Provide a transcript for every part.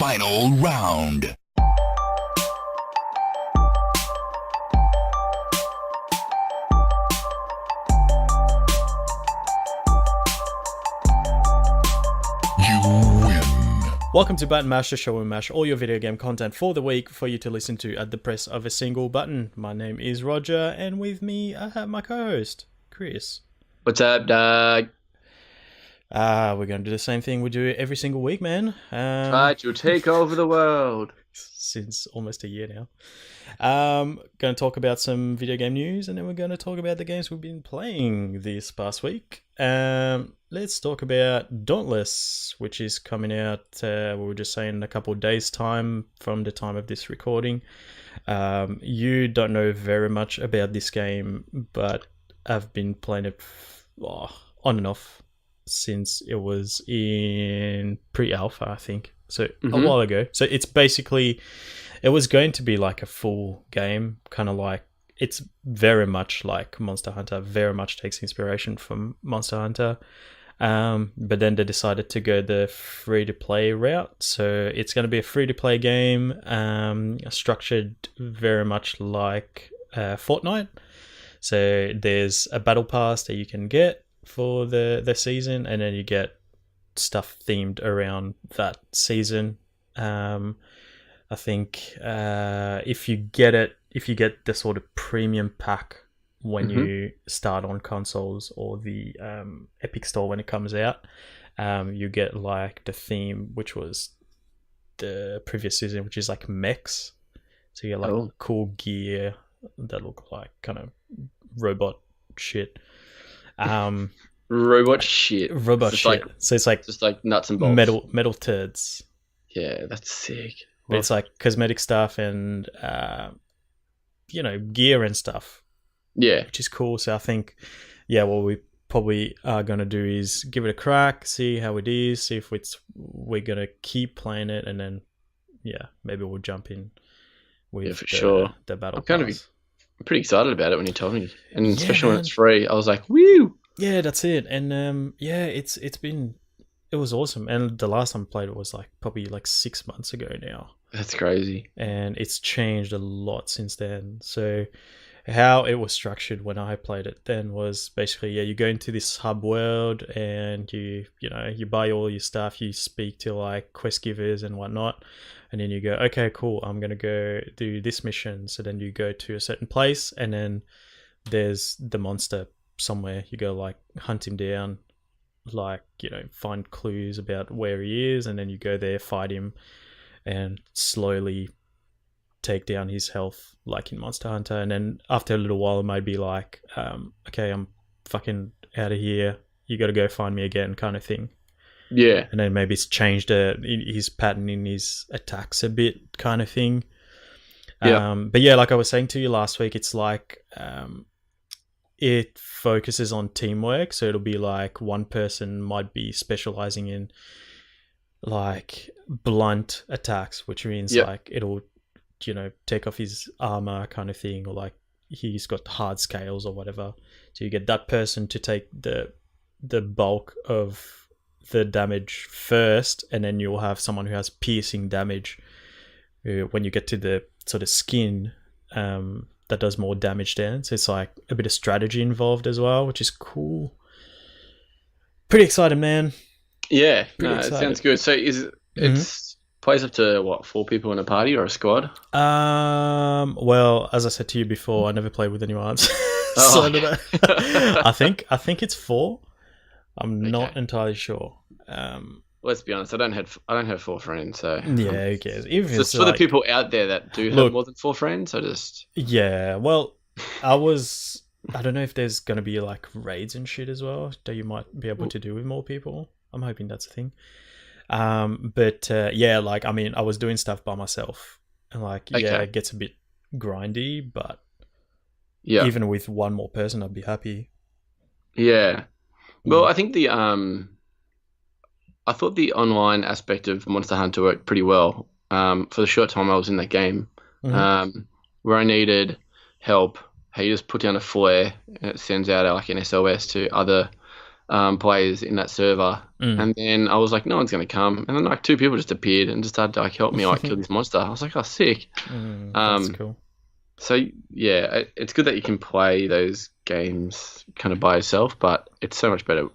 Final round. Welcome to Button Mash, the show where we mash all your video game content for the week for you to listen to at the press of a single button. My name is Roger, and with me I have my co-host, Chris. What's up, dog? We're going to do the same thing we do every single week, man. Try to take over the world. Since almost a year now. Going to talk about some video game news, and then we're going to talk about the games we've been playing this past week. Let's talk about Dauntless, which is coming out, we were just saying, in a couple of days' time from the time of this recording. You don't know very much about this game, but I've been playing it on and off since it was in pre-alpha, I think. So a while ago. So it's basically, it was going to be like a full game, kind of like, it's very much like Monster Hunter, very much takes inspiration from Monster Hunter. But then they decided to go the free-to-play route. So it's going to be a free-to-play game, structured very much like Fortnite. So there's a battle pass that you can get for the season, and then you get stuff themed around that season. I think if you get the sort of premium pack when you start on consoles or the Epic Store when it comes out, you get like the theme, which was the previous season, which is like mechs. So you get like cool gear that look like kind of robot shit. Robot shit. So it's like just like nuts and bolts. Metal turds. Yeah, that's sick. But it's like cosmetic stuff and gear and stuff. Yeah, which is cool. So I think, what we probably are gonna do is give it a crack, see how it is, see if we're gonna keep playing it, and then maybe we'll jump in with the battle pass. I'm pretty excited about it when you told me, and especially when it's free. I was like, woo! Yeah, that's it. And it was awesome. And the last time I played it was like probably like 6 months ago now. That's crazy. And it's changed a lot since then. So how it was structured when I played it then was basically, you go into this hub world and you buy all your stuff, you speak to like quest givers and whatnot, and then you go, okay, cool, I'm going to go do this mission. So then you go to a certain place, and then there's the monster somewhere. You go like hunt him down, like, find clues about where he is, and then you go there, fight him, and slowly take down his health like in Monster Hunter. And then after a little while it might be like, okay, I'm fucking out of here, you got to go find me again, kind of thing. Yeah. And then maybe it's changed his pattern in his attacks a bit, kind of thing. But like I was saying to you last week, it's like it focuses on teamwork. So it'll be like one person might be specializing in like blunt attacks, which means like it'll take off his armor, kind of thing, or like he's got hard scales or whatever. So you get that person to take the bulk of the damage first, and then you'll have someone who has piercing damage when you get to the sort of skin that does more damage then. So it's like a bit of strategy involved as well, which is cool. Pretty excited, man. Yeah, it sounds good. So it's plays up to what, 4 people in a party or a squad? Well, as I said to you before, I never played with anyone else. I think it's 4. I'm not entirely sure. Let's be honest, I don't have 4 friends, so who cares? Even so it's for the people out there that do have more than 4 friends. Well, I don't know if there's gonna be like raids and shit as well that you might be able to do with more people. I'm hoping that's a thing. Like, I mean, I was doing stuff by myself, and like, it gets a bit grindy, but even with one more person, I'd be happy. Yeah. Well, I think I thought the online aspect of Monster Hunter worked pretty well. For the short time I was in that game, where I needed help, you just put down a flare and it sends out like an SOS to other players in that server. And then I was like, no one's going to come. And then like 2 people just appeared and just started to like help me like kill this monster. I was like, oh, sick. That's cool. So yeah, it's good that you can play those games kind of by yourself, but it's so much better,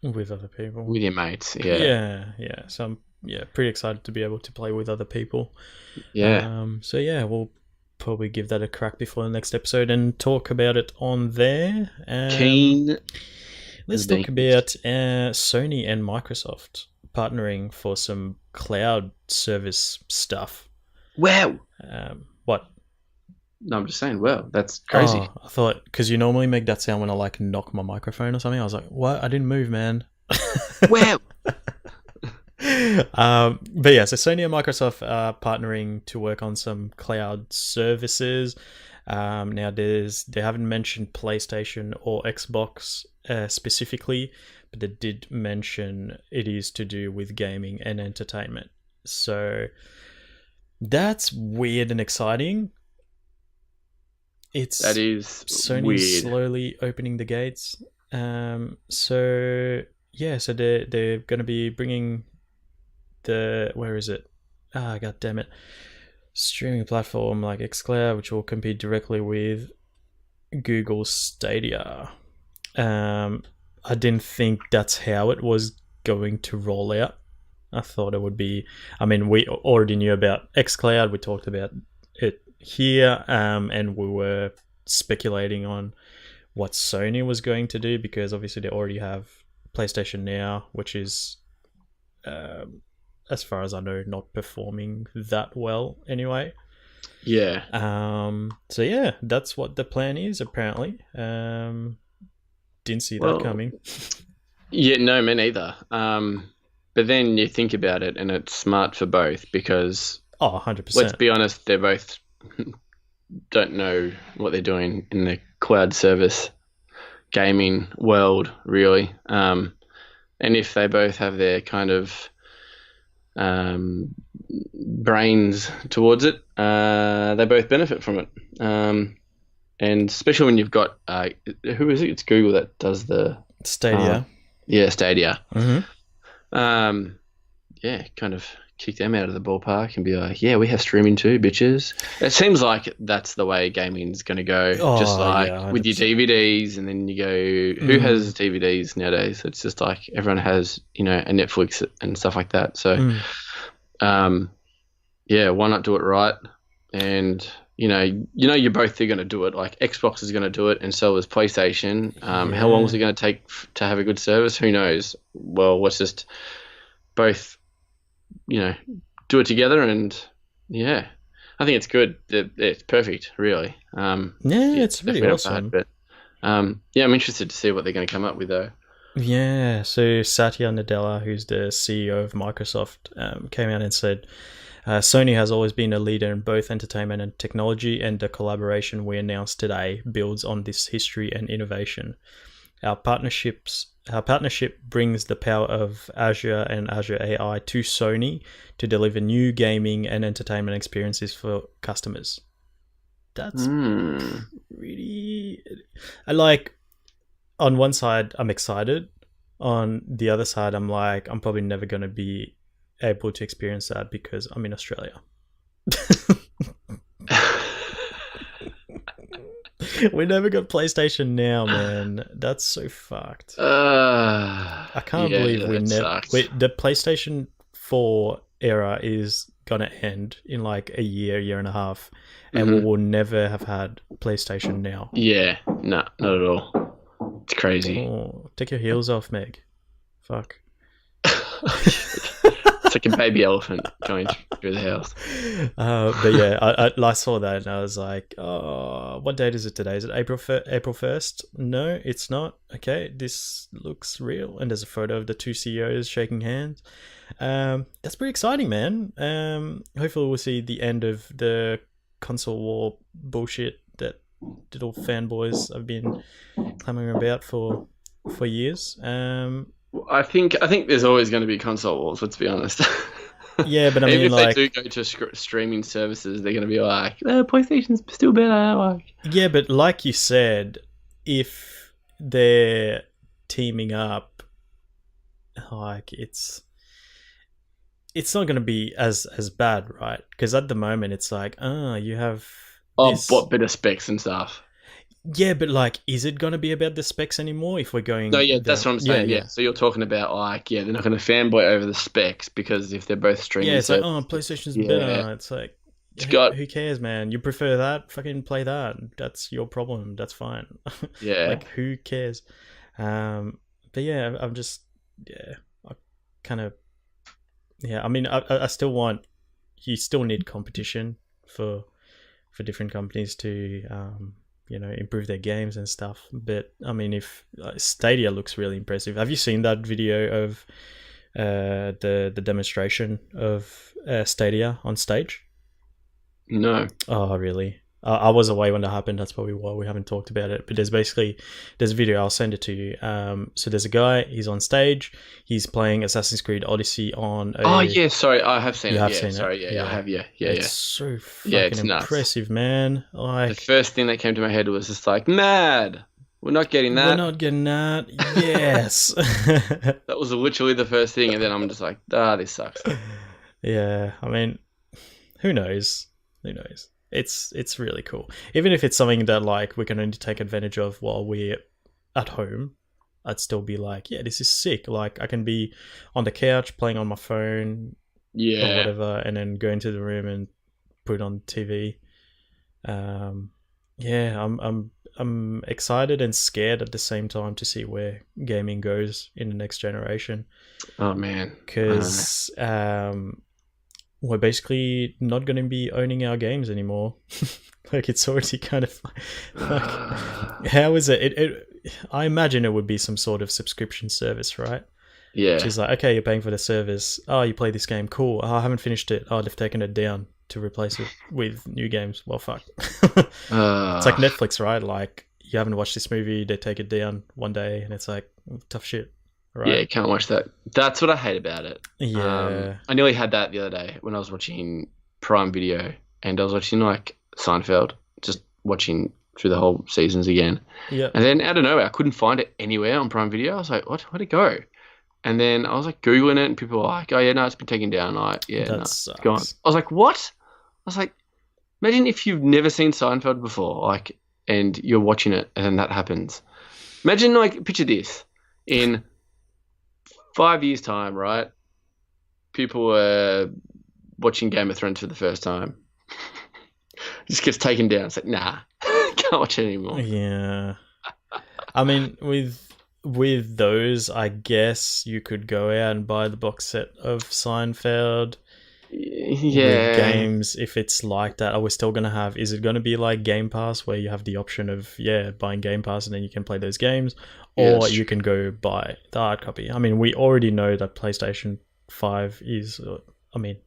with other people, with your mates. Yeah. Yeah. So I'm pretty excited to be able to play with other people. Yeah. So yeah, we'll probably give that a crack before the next episode and talk about it on there. Keen. Let's talk about Sony and Microsoft partnering for some cloud service stuff. Wow. What? No, I'm just saying, wow, that's crazy. Oh, I thought, because you normally make that sound when I like knock my microphone or something. I was like, what? I didn't move, man. Wow. But yeah, so Sony and Microsoft are partnering to work on some cloud services. Now, they haven't mentioned PlayStation or Xbox specifically, but they did mention it is to do with gaming and entertainment. So that's weird and exciting. That is Sony weird. Slowly opening the gates. So they're going to be bringing where is it? God damn it. Streaming platform like xCloud, which will compete directly with Google Stadia. I didn't think that's how it was going to roll out. I thought it would be, we already knew about xCloud. We talked about it here, and we were speculating on what Sony was going to do, because obviously they already have PlayStation Now, which is, as far as I know, not performing that well anyway. Yeah. So yeah, that's what the plan is apparently. Didn't see that coming. Yeah, no, me neither. But then you think about it, and it's smart for both, because 100%. Let's be honest, they both don't know what they're doing in the cloud service gaming world, really. And if they both have their kind of brains towards it, they both benefit from it. And especially when you've got who is it? It's Google that does the Stadia. Stadia. Mm-hmm. Kind of kick them out of the ballpark and be like, yeah, we have streaming too, bitches. It seems like that's the way gaming's going to go. Just like with your DVDs, and then you go, who has DVDs nowadays? It's just like everyone has, a Netflix and stuff like that. So, why not do it right? And you're both going to do it. Like Xbox is going to do it, and so is PlayStation. How long is it going to take to have a good service? Who knows? Well, let's just both, do it together, and I think it's good. It's perfect, really. It's really awesome. But I'm interested to see what they're going to come up with, though. Yeah, so Satya Nadella, who's the CEO of Microsoft, came out and said, Sony has always been a leader in both entertainment and technology, and the collaboration we announced today builds on this history and innovation. Our partnership brings the power of Azure and Azure AI to Sony to deliver new gaming and entertainment experiences for customers. That's really... on one side, I'm excited. On the other side, I'm like, I'm probably never going to be able to experience that because I'm in Australia. We never got PlayStation Now, man. That's so fucked. I can't believe we never... The PlayStation 4 era is going to end in like a year and a half, and we will never have had PlayStation Now. Yeah, no, not at all. It's crazy. Oh, take your heels off, Meg. Fuck. It's like a baby elephant going through the house. But yeah, I saw that and I was like, oh, what date is it today? Is it April 1st? No, it's not. Okay, this looks real. And there's a photo of the two CEOs shaking hands. That's pretty exciting, man. Hopefully we'll see the end of the console war bullshit that little fanboys have been clamoring about for years. I think there's always going to be console wars. Let's be honest. Yeah, but I mean, even if like, they do go to streaming services, they're going to be like, PlayStation's still better. Like, yeah, but like you said, if they're teaming up, like it's not going to be as bad, right? Because at the moment it's like, you have this... what bit of specs and stuff. Yeah, but like, is it going to be about the specs anymore if we're going... No, yeah, that's what I'm saying. Yeah. So you're talking about like, they're not going to fanboy over the specs because if they're both streaming... Yeah, it's like, PlayStation's better. It's like, who cares, man? You prefer that? Fucking play that. That's your problem. That's fine. Yeah. Like, who cares? But yeah, I'm just... Yeah, I kind of... Yeah, I mean, I still want... You still need competition for different companies to... improve their games and stuff. But I mean, if Stadia looks really impressive. Have you seen that video of the demonstration of Stadia on stage? No. Oh, really? I was away when that happened. That's probably why we haven't talked about it. But there's a video. I'll send it to you. So there's a guy. He's on stage. He's playing Assassin's Creed Odyssey on. Sorry, I have seen it. Have seen sorry, it? I have. Yeah. It's so fucking impressive, man. Like, the first thing that came to my head was just like, mad. We're not getting that. We're not getting that. Yes. That was literally the first thing, and then I'm just like, this sucks. Yeah, I mean, who knows? Who knows? It's really cool. Even if it's something that like we can only take advantage of while we're at home, I'd still be like, yeah, this is sick. Like, I can be on the couch playing on my phone, or whatever, and then go into the room and put it on TV. Yeah, I'm excited and scared at the same time to see where gaming goes in the next generation. Oh man, because we're basically not going to be owning our games anymore. Like, it's already kind of like, how is it? I imagine it would be some sort of subscription service, right? Yeah. Which is like, okay, you're paying for the service. Oh, you play this game. Cool. Oh, I haven't finished it. Oh, they've taken it down to replace it with new games. Well, fuck. It's like Netflix, right? Like, you haven't watched this movie, they take it down one day, and it's like, tough shit. Right? Yeah, can't watch that. That's what I hate about it. Yeah. I nearly had that the other day when I was watching Prime Video, and I was watching like Seinfeld, just watching through the whole seasons again. Yeah. And then out of nowhere, I couldn't find it anywhere on Prime Video. I was like, what? Where'd it go? And then I was like Googling it, and people were like, oh yeah, no, it's been taken down. Like, yeah, no, it's gone. I was like, what? I was like, imagine if you've never seen Seinfeld before, like, and you're watching it, and then that happens. Imagine, like, picture this in 5 years' time, right? People were watching Game of Thrones for the first time. It just gets taken down. It's like, nah, can't watch it anymore. Yeah. I mean, with those, I guess you could go out and buy the box set of Seinfeld. Yeah. With games, if it's like that, are we still going to have... Is it going to be like Game Pass, where you have the option of, buying Game Pass and then you can play those games? Or you can go buy the hard copy. I mean, we already know that PlayStation 5 is... I mean,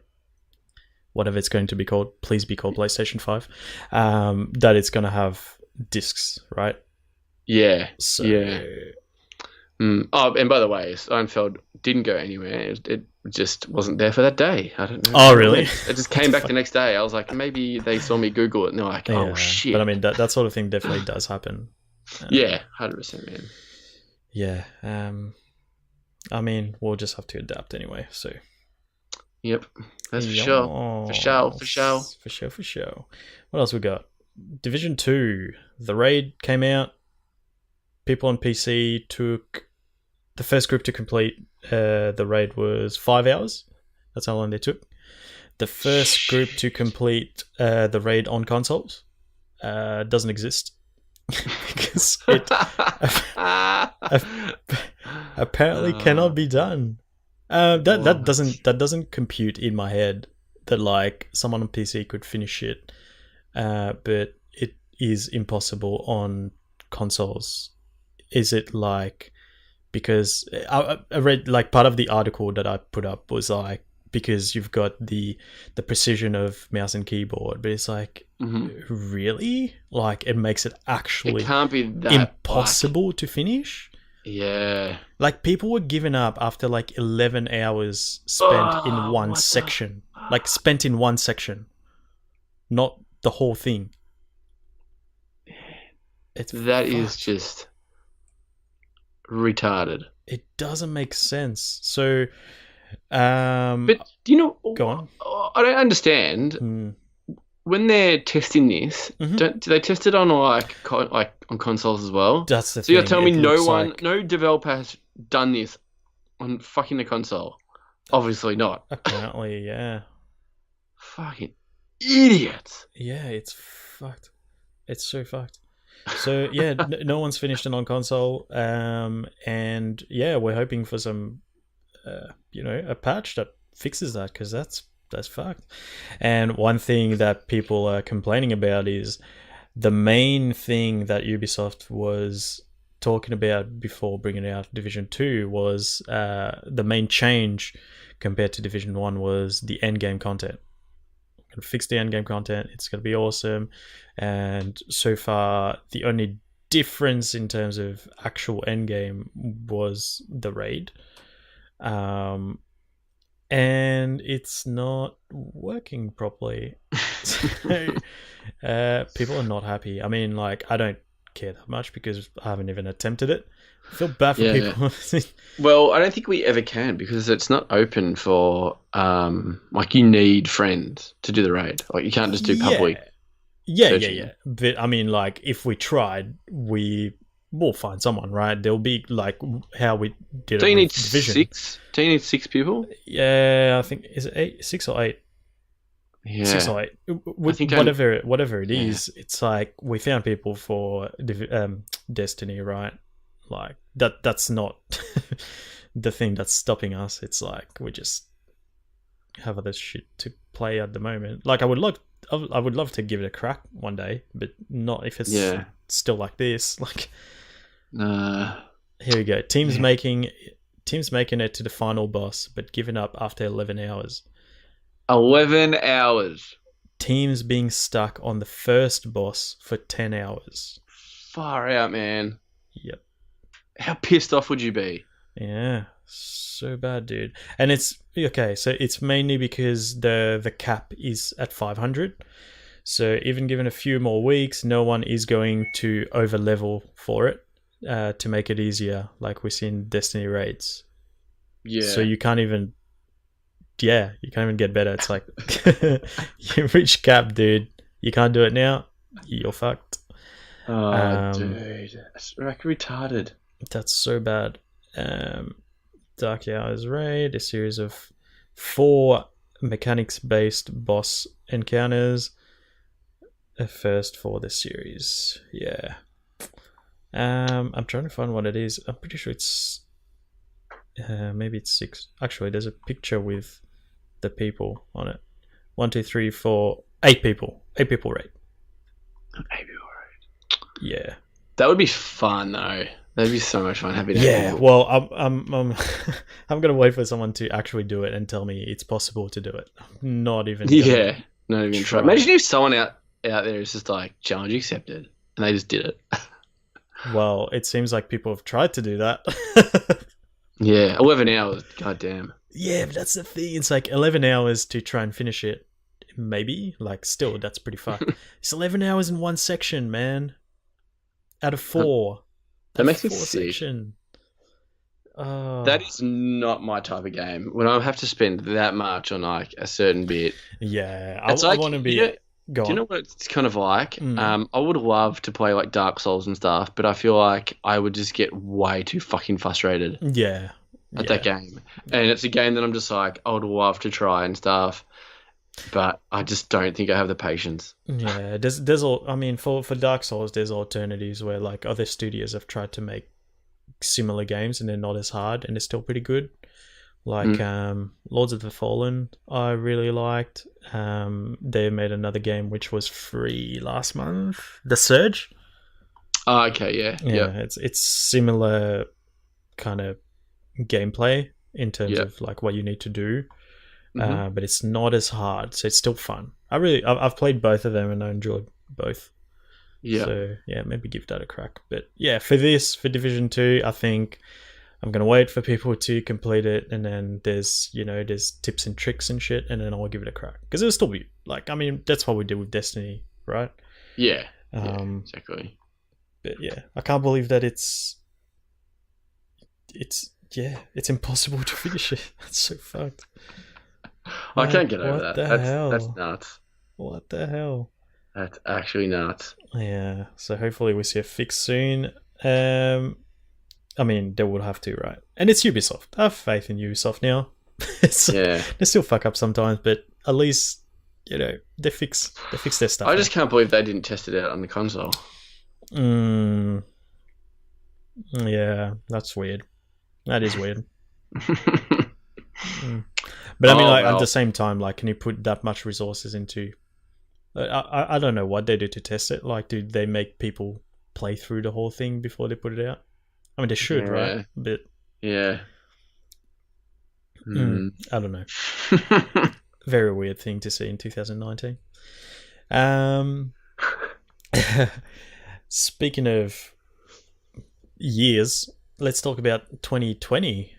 whatever it's going to be called, please be called PlayStation 5. That it's going to have discs, right? Yeah. So... Yeah. Oh, and by the way, Seinfeld didn't go anywhere. It just wasn't there for that day. I don't know. Oh, really? It just came back the next day. I was like, maybe they saw me Google it, and they're like, oh, shit. But I mean, that sort of thing definitely does happen. Yeah, 100%, man. Yeah. I mean, we'll just have to adapt anyway, so... Yep, that's for sure. For sure. What else we got? Division 2. The Raid came out. People on PC took... The first group to complete the raid was 5 hours. That's how long they took. The first group to complete the raid on consoles doesn't exist. Because it apparently cannot be done. That doesn't compute in my head that like someone on PC could finish it, but it is impossible on consoles. Is it like... Because I read, like, part of the article that I put up was like, because you've got the precision of mouse and keyboard, but it's like, really? Like, it makes it actually... It can't be that impossible to finish? Yeah. Like, people were giving up after like 11 hours spent in one section. Like, spent in one section. Not the whole thing. That is just... retarded. It doesn't make sense. So, but do you know? Go on. I don't understand. When they're testing this, do they test it on like on consoles as well? That's the so thing. You're telling me no developer has done this on fucking the console? Obviously not. Apparently, yeah. Fucking idiots. Yeah, it's fucked. It's so fucked. So yeah, no one's finished it on console, and yeah, we're hoping for some, a patch that fixes that, because that's fucked. And one thing that people are complaining about is the main thing that Ubisoft was talking about before bringing out Division 2 was the main change compared to Division 1 was the endgame content. Going to fix the endgame content. It's going to be awesome. And so far, the only difference in terms of actual endgame was the raid. And it's not working properly. So, people are not happy. I mean, like, I don't care that much because I haven't even attempted it. I feel bad for people. Well, I don't think we ever can, because it's not open for like, you need friends to do the raid. Like, you can't just do public. Yeah. But I mean, like, if we tried, we will find someone, right? There'll be like how we did. Do you need Division. 6? Do you need 6 people? Yeah, I think is it 6 or 8? Yeah, 6 or 8. Whatever it is, it's like we found people for Destiny, right? Like that's not the thing that's stopping us. It's like we just have other shit to play at the moment. Like I would love to give it a crack one day, but not if it's still like this. Like, here we go. Teams making it to the final boss, but giving up after 11 hours. 11 hours. Teams being stuck on the first boss for 10 hours. Far out, man. Yep. How pissed off would you be? Yeah, so bad, dude. And it's okay. So it's mainly because the cap is at 500. So even given a few more weeks, no one is going to over level for it to make it easier, like we see in Destiny raids. Yeah. So you can't even get better. It's like you reach cap, dude. You can't do it now. You're fucked. Oh, dude, that's like retarded. That's so bad. Dark Hours Raid, a series of 4 mechanics-based boss encounters. A first for the series. Yeah. I'm trying to find what it is. I'm pretty sure it's maybe it's 6. Actually, there's a picture with the people on it. 1, 2, 3, 4, 8 people. 8 people raid. 8 people raid. Yeah. That would be fun though. That'd be so much fun. Happy to. Yeah. Well, I'm gonna wait for someone to actually do it and tell me it's possible to do it. Not even. Yeah. Not even try. Imagine if someone out there is just like, challenge accepted, and they just did it. Well, it seems like people have tried to do that. Yeah, 11 hours. God damn. Yeah, but that's the thing. It's like 11 hours to try and finish it. Maybe. Like, still, that's pretty fucked. It's 11 hours in one section, man. Out of 4. That makes me sick. That is not my type of game. When I have to spend that much on like a certain bit. Yeah, I want to be... Do you know what it's kind of like? I would love to play like Dark Souls and stuff, but I feel like I would just get way too fucking frustrated. Yeah. At that game. And it's a game that I'm just like, I would love to try and stuff, but I just don't think I have the patience. Yeah, there's all. I mean, for Dark Souls, there's alternatives where like other studios have tried to make similar games and they're not as hard and they're still pretty good. Like Lords of the Fallen, I really liked. They made another game which was free last month, The Surge. Oh, okay, yeah. It's similar kind of gameplay in terms of like what you need to do, but it's not as hard, so it's still fun. I've played both of them and I enjoyed both. Yeah. So yeah, maybe give that a crack. But yeah, for Division 2, I think I'm gonna wait for people to complete it, and then there's tips and tricks and shit, and then I'll give it a crack because it'll still be like, I mean, that's what we did with Destiny, right? Yeah. Exactly. But yeah, I can't believe that it's it's impossible to finish it. That's so fucked. I can't get over that. That's hell? nuts. What the hell? That's actually nuts. Yeah. So hopefully we see a fix soon. I mean, they would have to, right? And it's Ubisoft. I have faith in Ubisoft now. They still fuck up sometimes, but at least they fix their stuff. I just can't believe they didn't test it out on the console. Yeah, that's weird. That is weird. But I mean, at the same time, like, can you put that much resources into? I don't know what they do to test it. Like, do they make people play through the whole thing before they put it out? I mean, they should, right? But yeah, I don't know. Very weird thing to see in 2019. Speaking of years, let's talk about 2020.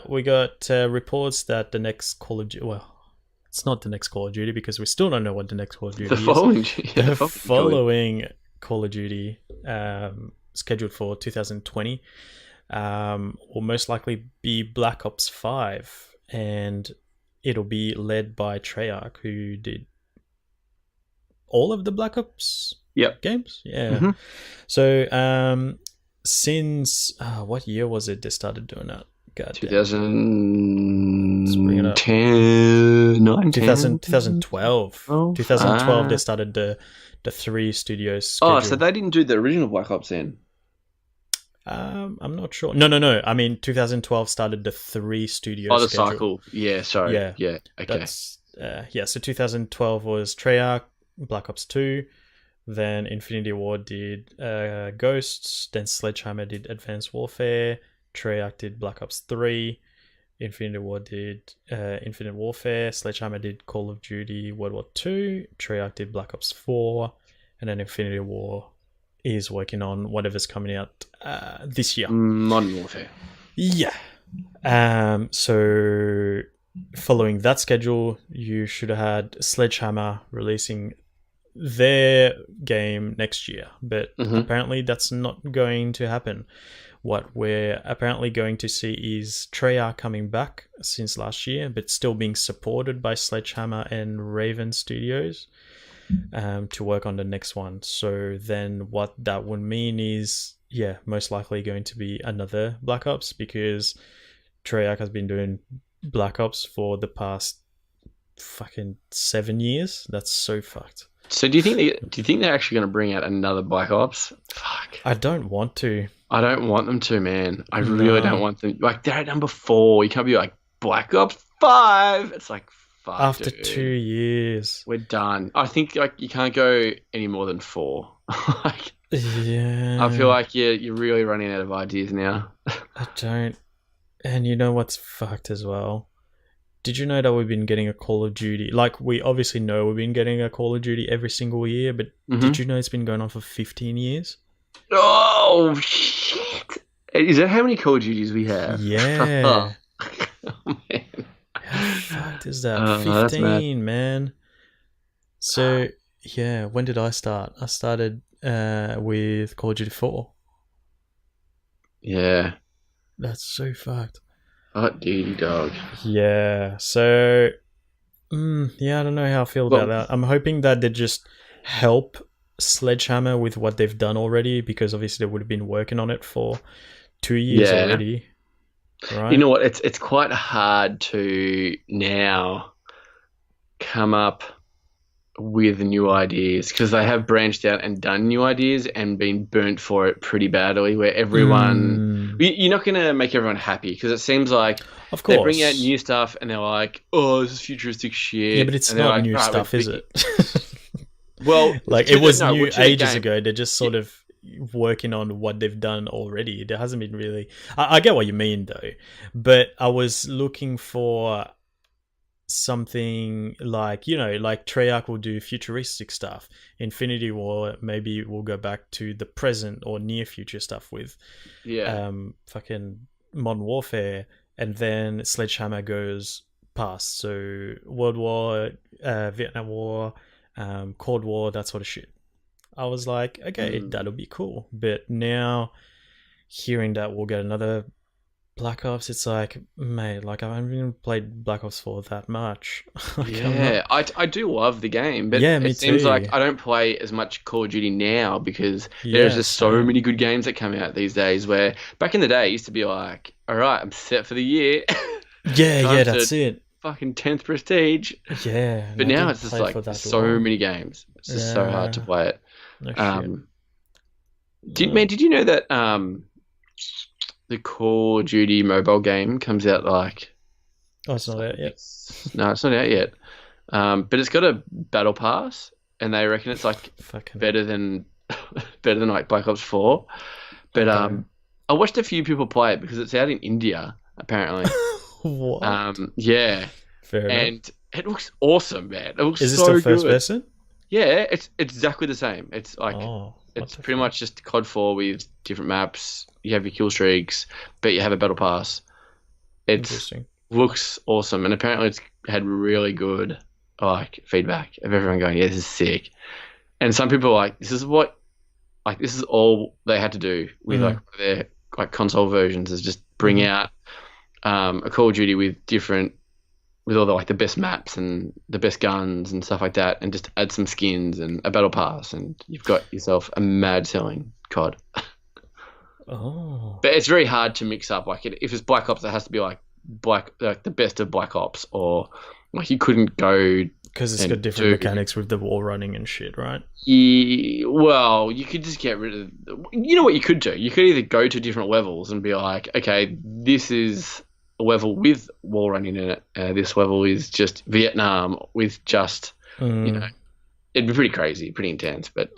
We got reports that the next Call of Duty... Well, it's not the next Call of Duty because we still don't know what the next Call of Duty is. The following Call of Duty, scheduled for 2020, will most likely be Black Ops 5. And it'll be led by Treyarch, who did all of the Black Ops games. Yeah. Mm-hmm. So since what year was it they started doing that? 2010, 2012. Oh, 2012 they started the 3 studios schedule. Oh, so they didn't do the original Black Ops then? I'm not sure. No. I mean, 2012 started the 3 studios. Oh, the schedule. cycle. Yeah, sorry. Yeah. Okay. So 2012 was Treyarch, Black Ops 2. Then Infinity Ward did Ghosts. Then Sledgehammer did Advanced Warfare. Treyarch did Black Ops 3. Infinity Ward did Infinite Warfare. Sledgehammer did Call of Duty World War 2. Treyarch did Black Ops 4. And then Infinity War is working on whatever's coming out this year. Modern Warfare. Yeah. So following that schedule, you should have had Sledgehammer releasing their game next year. But apparently that's not going to happen. What we're apparently going to see is Treyarch coming back since last year, but still being supported by Sledgehammer and Raven Studios to work on the next one. So then what that would mean is, most likely going to be another Black Ops, because Treyarch has been doing Black Ops for the past fucking 7 years. That's so fucked. So do you think they're actually going to bring out another Black Ops? Fuck. I don't want to. I don't want them to, man. I really don't want them. Like, they're at number 4. You can't be like, Black Ops 5. It's like, fuck, after 2 years. We're done. I think like you can't go any more than 4. Like, yeah. I feel like you're really running out of ideas now. I don't. And you know what's fucked as well? Did you know that we've been getting a Call of Duty? Like, we obviously know we've been getting a Call of Duty every single year, but did you know it's been going on for 15 years? Oh, shit. Is that how many Call of Duties we have? Yeah. Oh, man. How fucked is that? 15, man. So, when did I start? I started with Call of Duty 4. Yeah. That's so fucked. Hot duty dog. Yeah. So, I don't know how I feel about that. I'm hoping that they just help Sledgehammer with what they've done already, because obviously they would have been working on it for 2 years already. Right? You know what? It's quite hard to now come up with new ideas, because they have branched out and done new ideas and been burnt for it pretty badly, where everyone you're not going to make everyone happy, because it seems like of course they bring out new stuff and they're like, oh, this is futuristic shit. Yeah, but it's not new stuff, is it? Well, like, it was new ages ago. They're just sort of working on what they've done already. There hasn't been really... I get what you mean, though, but I was looking for something like, like Treyarch will do futuristic stuff. Infinity War maybe will go back to the present or near future stuff with fucking Modern Warfare, and then Sledgehammer goes past. So World War, Vietnam War, Cold War, that sort of shit. I was like, okay, that'll be cool. But now hearing that we'll get another Black Ops, it's like, mate, like I haven't even played Black Ops 4 that much. Like, Yeah, I do love the game, but yeah, me it seems like too. I don't play as much Call of Duty now because there's Yeah, just so same. many good games that come out these days. Where back in the day, it used to be like, all right, I'm set for the year, Yeah, time yeah, to that's it. fucking 10th prestige. Yeah, and But I now didn't it's just play for like there's that so long. many games. It's just so hard to Yeah, play it. no shit. Um, did you know that the Call of Duty mobile game comes out like Oh, it's not out yet. no, it's not out yet. But it's got a battle pass, and they reckon it's like Fucking better than better than like Black Ops 4. But okay. I watched a few people play it because it's out in India apparently. What? Yeah, Fair enough. and it looks awesome, man. It looks Is it so still first good. person? Yeah, it's exactly the same. It's like Oh, what it's the pretty fuck? much just COD 4 with different maps. You have your kill streaks, but you have a battle pass. It's Interesting. looks awesome, and apparently it's had really good like feedback of everyone going, "Yeah, this is sick." And some people are like, this is all they had to do with like their like console versions is just bring Mm-hmm. out a Call of Duty with all the like the best maps and the best guns and stuff like that, and just add some skins and a battle pass, and you've got yourself a mad selling COD. Oh, But it's very hard to mix up. Like if it's Black Ops, it has to be like the best of Black Ops, or like you couldn't go because it's got and different do. mechanics with the wall running and shit, right? Well, you could just get rid of. You know what you could do? You could either go to different levels and be like, okay, this is a level with wall running in it. This level is just Vietnam with just, you know, it'd be pretty crazy, pretty intense. But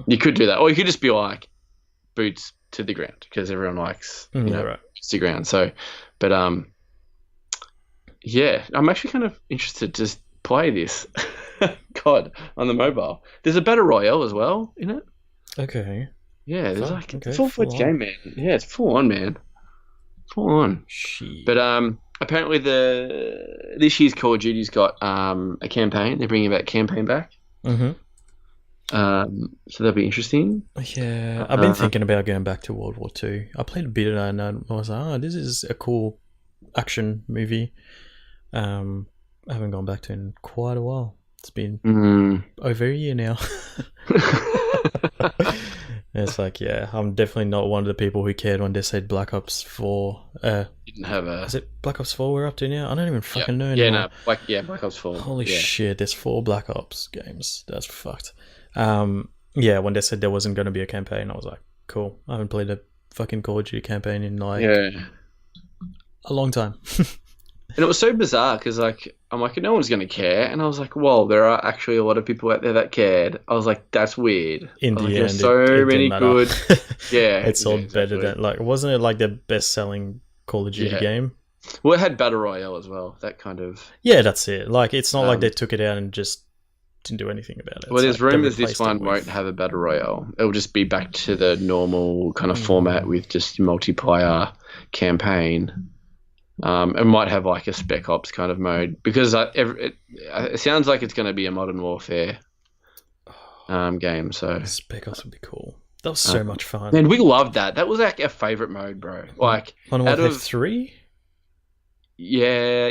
you could do that, or you could just be like boots to the ground because everyone likes, right. boots to the ground. So, but yeah, I'm actually kind of interested to play this COD on the mobile. There's a battle royale as well in it. Okay. Yeah, there's Fuck, it's okay, a full-fledged game, man. Yeah, it's full on, man. Full on. Shit. But apparently this year's Call of Duty's got a campaign. They're bringing that campaign back. Mm-hmm. So that'll be interesting. Yeah, I've been thinking about going back to World War II. I played a bit of that and I was like, oh, this is a cool action movie. I haven't gone back to it in quite a while. It's been over a year now. It's like, yeah, I'm definitely not one of the people who cared when they said Black Ops 4. Didn't have a. Is it Black Ops 4 we're up to now? I don't even fucking know Yeah, anymore. no, Black Ops 4. Holy yeah. shit, there's 4 Black Ops games. That's fucked. Yeah, when they said there wasn't going to be a campaign, I was like, cool. I haven't played a fucking Call of Duty campaign in like a long time. And it was so bizarre because like I'm like no one's gonna care, and I was like, well, there are actually a lot of people out there that cared. I was like, that's weird. In the like, end, there's so it many didn't matter. good. Yeah, It sold exactly. better than like wasn't it like the best selling Call of Duty game? Well, it had Battle Royale as well. That kind of. Yeah, that's it. Like it's not like they took it out and just didn't do anything about it. Well, there's like rumors this one won't have a Battle Royale. It'll just be back to the normal kind of format with just multiplayer campaign. It might have like a Spec Ops kind of mode because it sounds like it's going to be a Modern Warfare game. So Spec Ops would be cool. That was so much fun. Man, we loved that. That was like our favorite mode, bro. Like Modern Warfare 3? Yeah,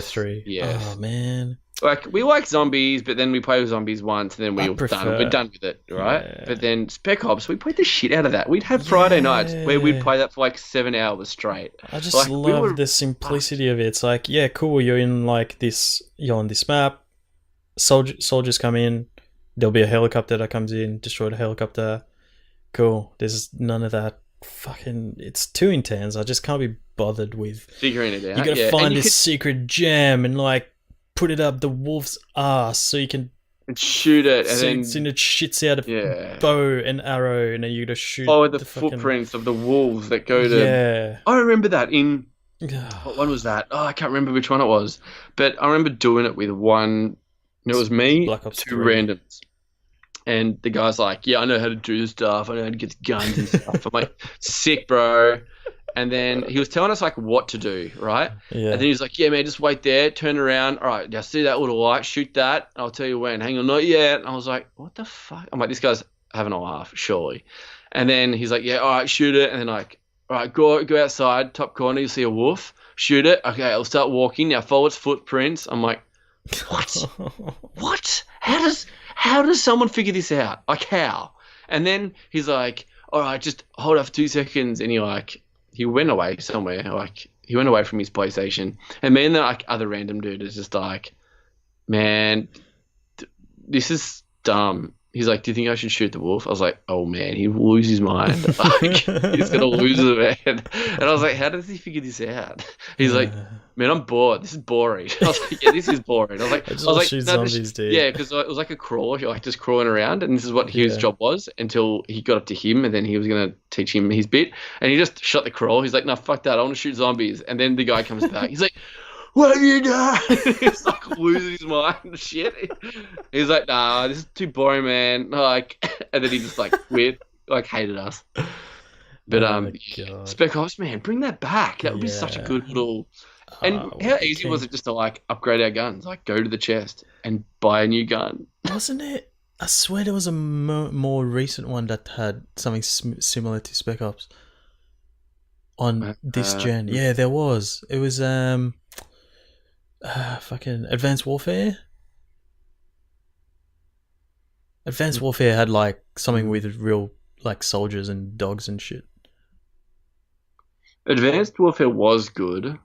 3. Yes. Oh man. Like we like zombies, but then we play with zombies once, and then we're done with it, right? Yeah. But then Spec Ops, we played the shit out of that. We'd have Friday nights where we'd play that for like 7 hours straight. I just love the simplicity of it. It's like, yeah, cool. You're in like this. You're on this map. Soldiers come in. There'll be a helicopter that comes in, destroy the helicopter. Cool. There's none of that. Fucking, it's too intense. I just can't be bothered with figuring it out. You gotta find this secret gem and like put it up the wolf's ass so you can shoot it, and then it shits out a bow and arrow, and then you gotta shoot. Oh, the footprints of the wolves that go to. Yeah, I remember that in. What one was that? Oh, I can't remember which one it was, but I remember doing it with one. It was me, Black Ops 2 3. randoms, and the guy's like, "Yeah, I know how to do this stuff. I know how to get the guns and stuff." I'm like, "Sick, bro." And then he was telling us like what to do, right? Yeah. And then he's like, "Yeah, man, just wait there, turn around. All right, now see that little light, shoot that. I'll tell you when. Hang on, not yet." And I was like, "What the fuck?" I'm like, "This guy's having a laugh, surely." And then he's like, "Yeah, all right, shoot it." And then like all right, go outside, top corner, you see a wolf, shoot it. Okay, I'll start walking. Now follow its footprints. I'm like, what? What? How does someone figure this out? Like how? And then he's like, all right, just hold up for 2 seconds. And he went away somewhere. Like he went away from his PlayStation. And me and the other random dude is just like, man, this is dumb. He's like, do you think I should shoot the wolf? I was like, oh man, he will lose his mind. Like, he's gonna lose it, man. And I was like, how does he figure this out? He's like, man, I'm bored. This is boring. I was like, yeah, this is boring. I was like, shoot zombies, dude. Yeah, because it was like a crawl, like just crawling around, and this is what his job was until he got up to him, and then he was gonna teach him his bit, and he just shot the crawl. He's like, no, fuck that. I want to shoot zombies. And then the guy comes back. He's like, what have you done? He's like losing his mind and shit. He's like, nah, this is too boring, man. Like, and then he just like quit, like hated us. But Spec Ops, man, bring that back. That would be such a good little. And how easy was it just to like upgrade our guns? Like go to the chest and buy a new gun. Wasn't it? I swear there was a more recent one that had something similar to Spec Ops on this gen. Yeah, there was. It was fucking Advanced Warfare. Advanced Warfare had like something with real like soldiers and dogs and shit. Advanced Warfare was good.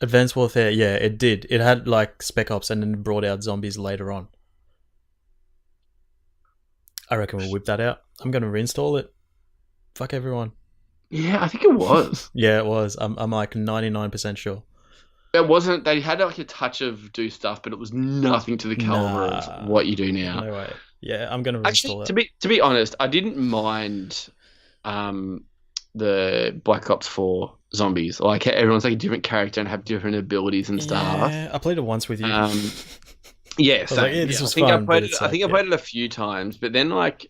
Advanced Warfare, yeah, it did. It had like Spec Ops and then brought out zombies later on. I reckon we'll whip that out. I'm gonna reinstall it. Fuck everyone. Yeah, I think it was. Yeah, it was. I'm like 99% sure. It wasn't. They had like a touch of do stuff, but it was nothing to the caliber of what you do now. No way. Yeah, I'm gonna reinstall it. To be honest, I didn't mind the Black Ops 4 zombies. Like everyone's like a different character and have different abilities and stuff. Yeah, I played it once with you. Yeah, so this was fun. I think I played it a few times, but then like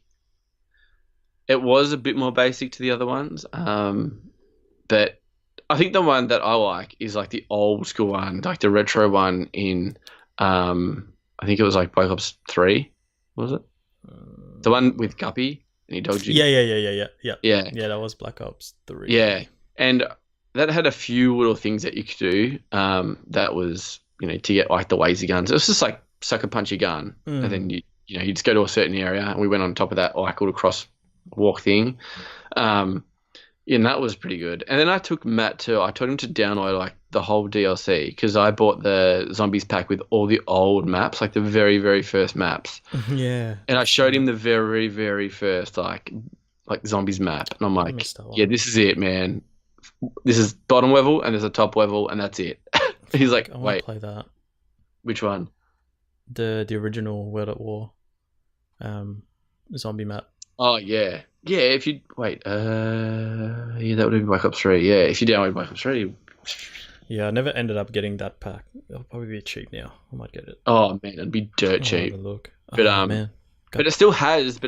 it was a bit more basic to the other ones. But I think the one that I like is like the old school one, like the retro one in, I think it was like Black Ops 3, was it? The one with Guppy and he dogged you. Yeah, that was Black Ops 3. Yeah, and that had a few little things that you could do. That was, to get like the laser guns. It was just like sucker punch your gun, and then you just go to a certain area, and we went on top of that like little cross walk thing. And that was pretty good. And then I took Matt too. I told him to download like the whole DLC because I bought the zombies pack with all the old maps, like the very, very first maps. Yeah. And I showed him the very, very first like zombies map, and I'm like, yeah, this is it, man. This is bottom level, and there's a top level, and that's it. He's like, I wait, play that. Which one? The original World at War, zombie map. Oh yeah. Yeah, if you wait, that would be Black Ops 3. Yeah, if you download Black Ops 3. Yeah, I never ended up getting that pack. It'll probably be cheap now. I might get it. Oh man, it'd be dirt cheap. Have a look. But man. But it still has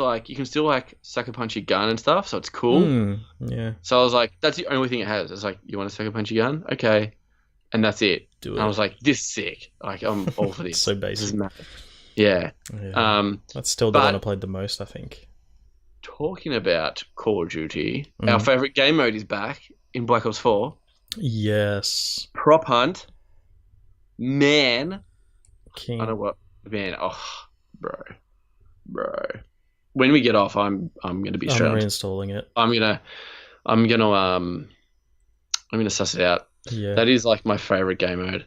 like you can still like sucker punch your gun and stuff, so it's cool. Yeah. So I was like, that's the only thing it has. It's like, you want to sucker punch your gun? Okay. And that's it. Do it. And I was like, this is sick. Like I'm all for this. So basic. Yeah. That's still the one I played the most, I think. Talking about Call of Duty, our favorite game mode is back in Black Ops 4. Yes. Prop hunt. Man. King. I know what. Man. Oh, bro. When we get off, I'm gonna be straight. I'm reinstalling it. I'm gonna suss it out. Yeah. That is like my favorite game mode.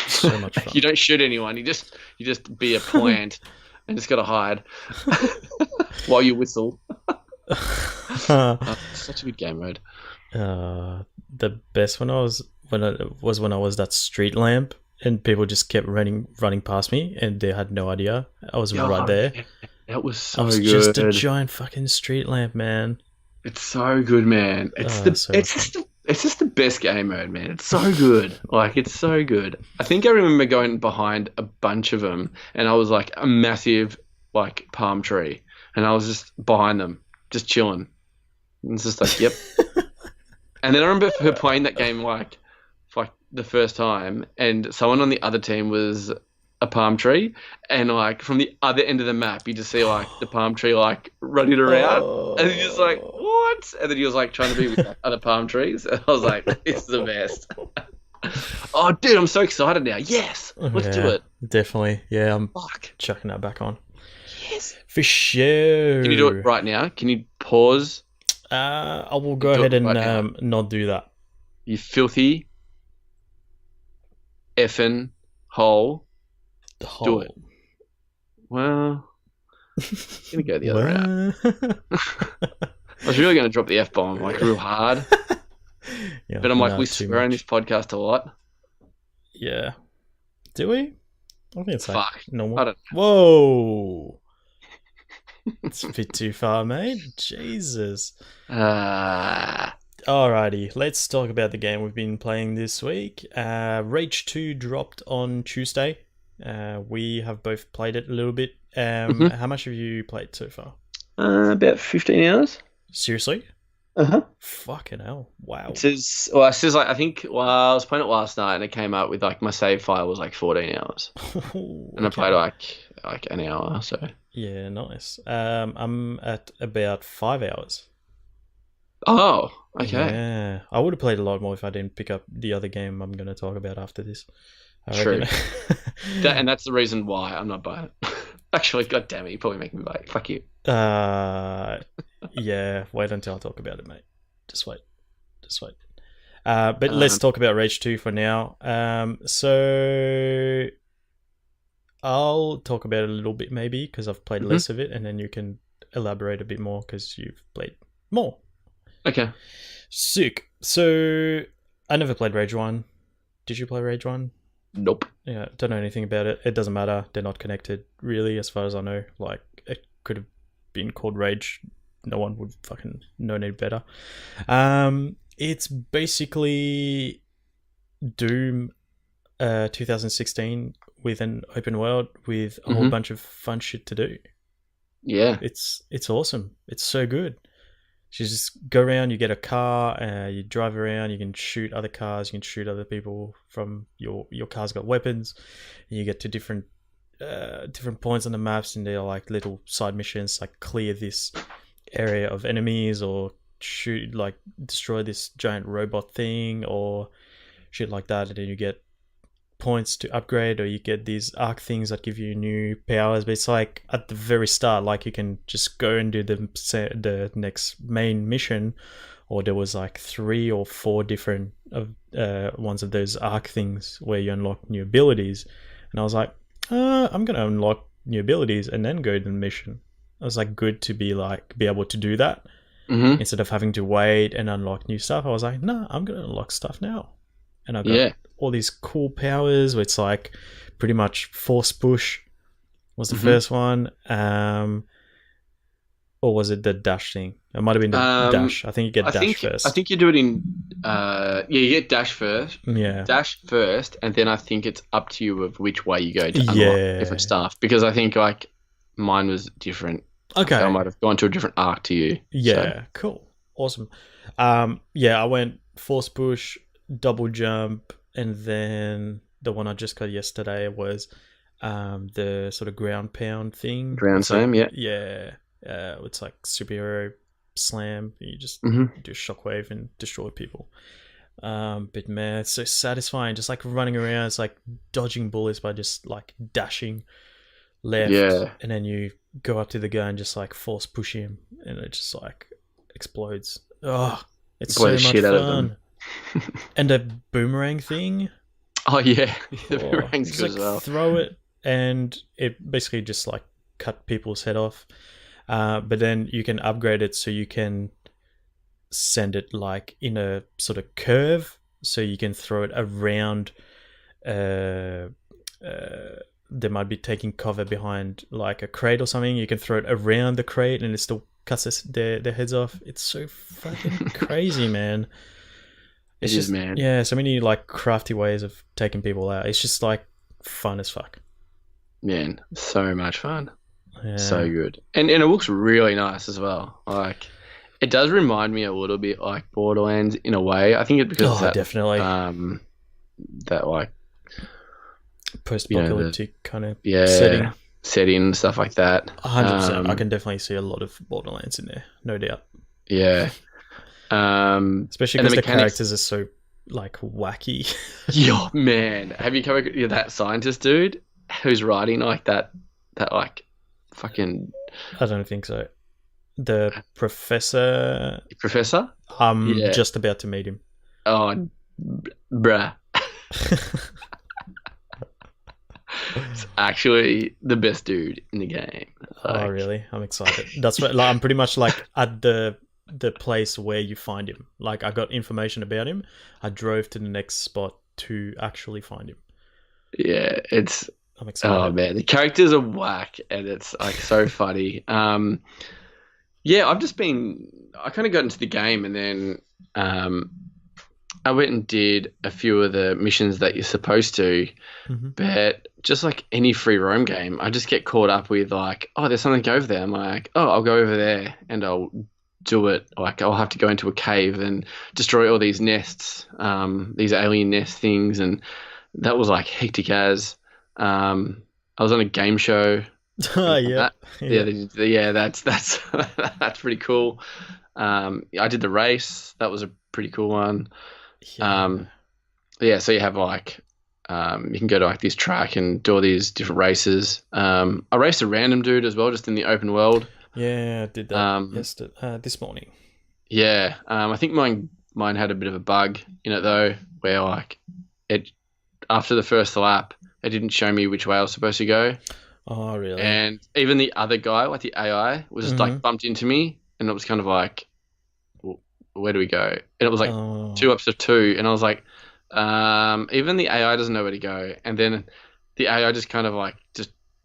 So much fun. You don't shoot anyone. You just be a plant and just gotta hide while you whistle. Such a good game mode. The best when I was that street lamp and people just kept running past me and they had no idea I was right there. That was so I was good. Just a giant fucking street lamp, man. It's so good, man. It's just the best game mode, man. It's so good. Like, it's so good. I think I remember going behind a bunch of them and I was like a massive like palm tree and I was just behind them, just chilling. And it's just like, yep. And then I remember her playing that game like the first time and someone on the other team was a palm tree, and like from the other end of the map, you just see like the palm tree like running around, and you're just like, what? And then he was like trying to be with like, other palm trees, and I was like, this is the best. Oh, dude, I'm so excited now. Yes, let's do it. Definitely. Yeah, I'm chucking that back on. Yes. For sure. Can you do it right now? Can you pause? I will go ahead and not do that. You filthy effing hole. Do it. Well, I'm going to go the other route. I was really going to drop the F-bomb like real hard. Yeah, but I'm like, we swear on this podcast a lot. Yeah. Do we? I think it's like normal. I don't know. Whoa. It's a bit too far, mate. Jesus. Alrighty, let's talk about the game we've been playing this week. Rage 2 dropped on Tuesday. We have both played it a little bit. How much have you played so far? About 15 hours. Seriously? Uh-huh. Fucking hell. Wow. It says like, I think, I was playing it last night and it came up with like my save file was like 14 hours. And I played like an hour, so. Yeah, nice. I'm at about 5 hours. Oh, okay. Yeah. I would have played a lot more if I didn't pick up the other game I'm going to talk about after this. True. And that's the reason why I'm not buying it. Actually, god damn it, you probably make me buy it. Fuck you. Yeah, wait until I talk about it, mate. Just wait. But let's talk about Rage 2 for now. So I'll talk about it a little bit maybe because I've played less of it, and then you can elaborate a bit more because you've played more. Okay. Sick. So I never played Rage 1. Did you play Rage 1? Nope. Yeah, don't know anything about it. It doesn't matter. They're not connected, really, as far as I know. Like, it could have been called Rage. No one would fucking know any better. It's basically Doom 2016 with an open world with a whole bunch of fun shit to do. Yeah. It's awesome. It's so good. You just go around, you get a car, you drive around, you can shoot other cars, you can shoot other people from your car's got weapons, and you get to different points on the maps, and they're like little side missions, like clear this area of enemies, or shoot, like destroy this giant robot thing, or shit like that, and then you get points to upgrade, or you get these arc things that give you new powers. But it's like at the very start, like you can just go and do the next main mission, or there was like 3 or 4 different ones of those arc things where you unlock new abilities, and I was like, I'm gonna unlock new abilities and then go to the mission. I was like, good to be able to do that instead of having to wait and unlock new stuff. I was like, nah, I'm gonna unlock stuff now, and I got all these cool powers where it's like pretty much force push was the first one, or was it the dash thing? It might have been the dash. I think you get dash first. I think you do it in you get dash first. Yeah, dash first, and then I think it's up to you of which way you go to unlock different stuff, because I think like mine was different. Okay, so I might have gone to a different arc to you. Yeah, cool, awesome. I went force push, double jump, and then the one I just got yesterday was the sort of ground pound thing. Ground slam, yeah. It's like superhero slam. You just do shockwave and destroy people. But man, it's so satisfying. Just like running around, it's like dodging bullets by just like dashing left, and then you go up to the guy and just like force push him, and it just like explodes. Oh, it's so much fun. And the boomerang thing. Oh yeah, the boomerang's good as well. Throw it, and it basically just like cut people's head off. But then you can upgrade it so you can send it like in a sort of curve, so you can throw it around. They might be taking cover behind like a crate or something. You can throw it around the crate, and it still cuts their heads off. It's so fucking crazy, man. It's just, man. Yeah, so many like crafty ways of taking people out. It's just like fun as fuck. Man, so much fun. Yeah. So good. And it looks really nice as well. Like, it does remind me a little bit like Borderlands in a way. I think it's because of that, definitely. That like post-apocalyptic kind of setting. Setting and stuff like that. 100%. I can definitely see a lot of Borderlands in there, no doubt. Yeah. Especially because the characters are so like wacky. Yo, man, have you come across that scientist dude who's riding like that like fucking? I don't think so. The professor. Professor? I'm just about to meet him. Oh, bruh. It's actually the best dude in the game. Oh, really? I'm excited. That's what I'm pretty much like at the place where you find him. Like, I got information about him. I drove to the next spot to actually find him. Yeah, I'm excited. Oh man, the characters are whack and it's like so funny. Yeah, I kind of got into the game and then I went and did a few of the missions that you're supposed to, but just like any free roam game, I just get caught up with like, oh, there's something over there. I'm like, oh, I'll go over there and I'll do it. Like, I'll have to go into a cave and destroy all these nests, these alien nest things, and that was like hectic as. I was on a game show. Yeah, that's that's pretty cool. I did the race. That was a pretty cool one. So you have like you can go to like this track and do all these different races. I raced a random dude as well, just in the open world. Yeah, I did that this morning. Yeah, I think mine had a bit of a bug in it though, where like it after the first lap, it didn't show me which way I was supposed to go. Oh, really? And even the other guy, like the AI, was just like bumped into me, and it was kind of like, where do we go? And it was like 2 ups of 2, and I was like, even the AI doesn't know where to go. And then the AI just kind of like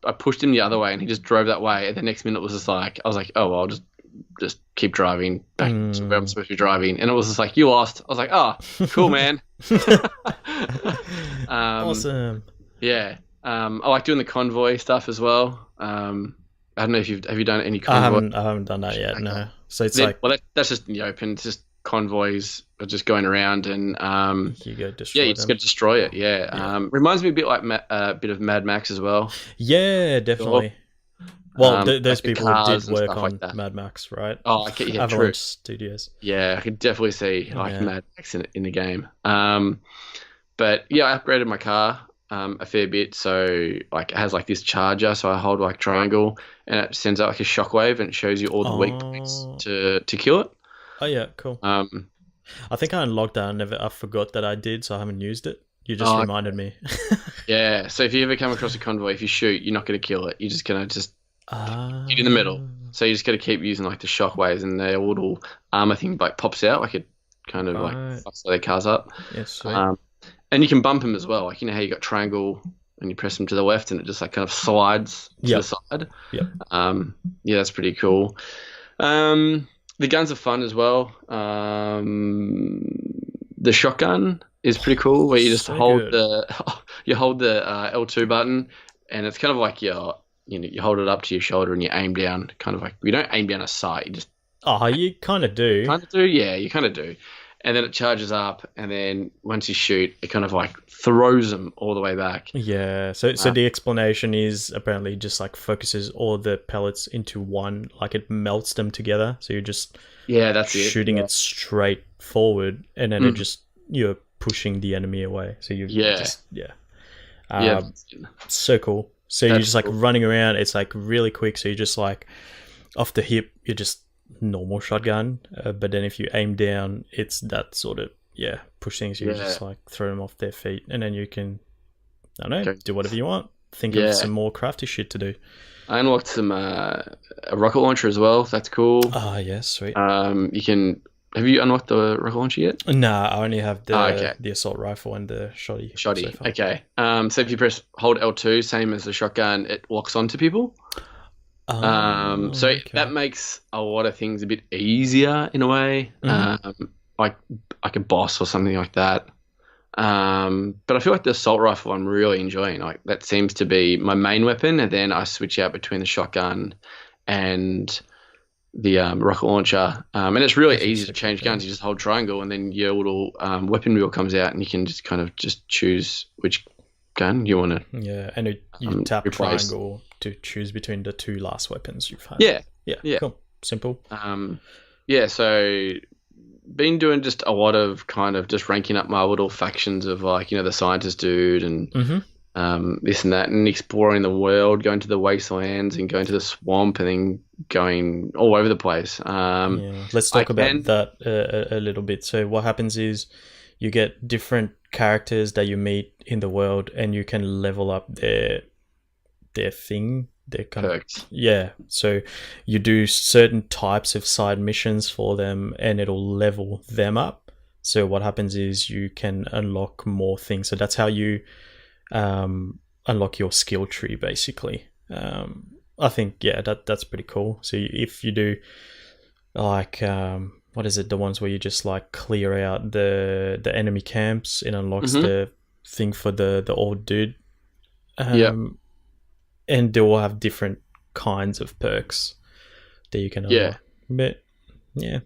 I pushed him the other way, and he just drove that way. And the next minute was just like, I was like, oh, well, I'll just keep driving back to where I'm supposed to be driving. And it was just like, you lost. I was like, oh, cool, man. Awesome. Yeah. I like doing the convoy stuff as well. I don't know if have you done any convoy? I haven't done that yet. No. So it's that's just in the open. It's just convoys are just going around and you go destroy. Yeah, you just go destroy it. Yeah. Reminds me a bit like a bit of Mad Max as well. Yeah, definitely. Well, those people did work on like Mad Max, right? Oh, okay, yeah, Avalanche true. Studios. Yeah, I could definitely see Mad Max in the game. But yeah, I upgraded my car a fair bit. So like it has like this charger. So I hold like triangle, and it sends out like a shockwave, and it shows you all the weak points to kill it. Oh yeah, cool. I think I unlocked that. I forgot that I did, so I haven't used it. You just reminded me. Yeah. So if you ever come across a convoy, if you shoot, you're not going to kill it. You're just going to hit in the middle. So you just got to keep using like the shockwaves, and their little armor thing like pops out, like it kind of like fucks their cars up. Yes. Sweet. And you can bump them as well. Like, you know how you got triangle and you press them to the left, and it just like kind of slides to the side. Yep. Yeah, that's pretty cool. The guns are fun as well. The shotgun is pretty cool, where you just hold the L2 button, and it's kind of like you hold it up to your shoulder and you aim down. Kind of like, you don't aim down a sight. You just you kind of do. Kind of do, yeah. You kind of do. And then it charges up, and then once you shoot, it kind of like throws them all the way back. Yeah. So the explanation is apparently just like focuses all the pellets into one, like it melts them together. So you're just shooting it straight forward, and then you're pushing the enemy away. So so cool. So you're just like running around. It's like really quick. So you're just like off the hip. You're just normal shotgun, but then if you aim down, it's that sort of push things. You just like throw them off their feet, and then you can do whatever you want. Think of some more crafty shit to do. I unlocked some a rocket launcher as well. That's cool. Yes, sweet. You can. Have you unlocked the rocket launcher yet? Nah, I only have the assault rifle and the shoddy. So okay. So if you hold L2, same as the shotgun, it locks onto people. That makes a lot of things a bit easier in a way, like a boss or something like that. But I feel like the assault rifle I'm really enjoying. Like, that seems to be my main weapon, and then I switch out between the shotgun and the rocket launcher. And it's really easy to change guns. You just hold triangle, and then your little weapon wheel comes out, and you can just kind of just choose which gun you want to. Yeah, and you tap replace. triangle to choose between the 2 last weapons you've had. Yeah. Cool, simple. Yeah. So been doing just a lot of kind of just ranking up my little factions of like the scientist dude and this and that, and exploring the world, going to the wastelands and going to the swamp, and then going all over the place. Let's talk about that a little bit. So what happens is you get different characters that you meet in the world, and you can level up their thing. Their kind perks. So you do certain types of side missions for them, and it'll level them up. So what happens is you can unlock more things. So that's how you unlock your skill tree, basically. I think that's pretty cool. So if you do like what is it, the ones where you just like clear out the enemy camps, it unlocks the thing for the old dude. And they will have different kinds of perks that you can unlock. But they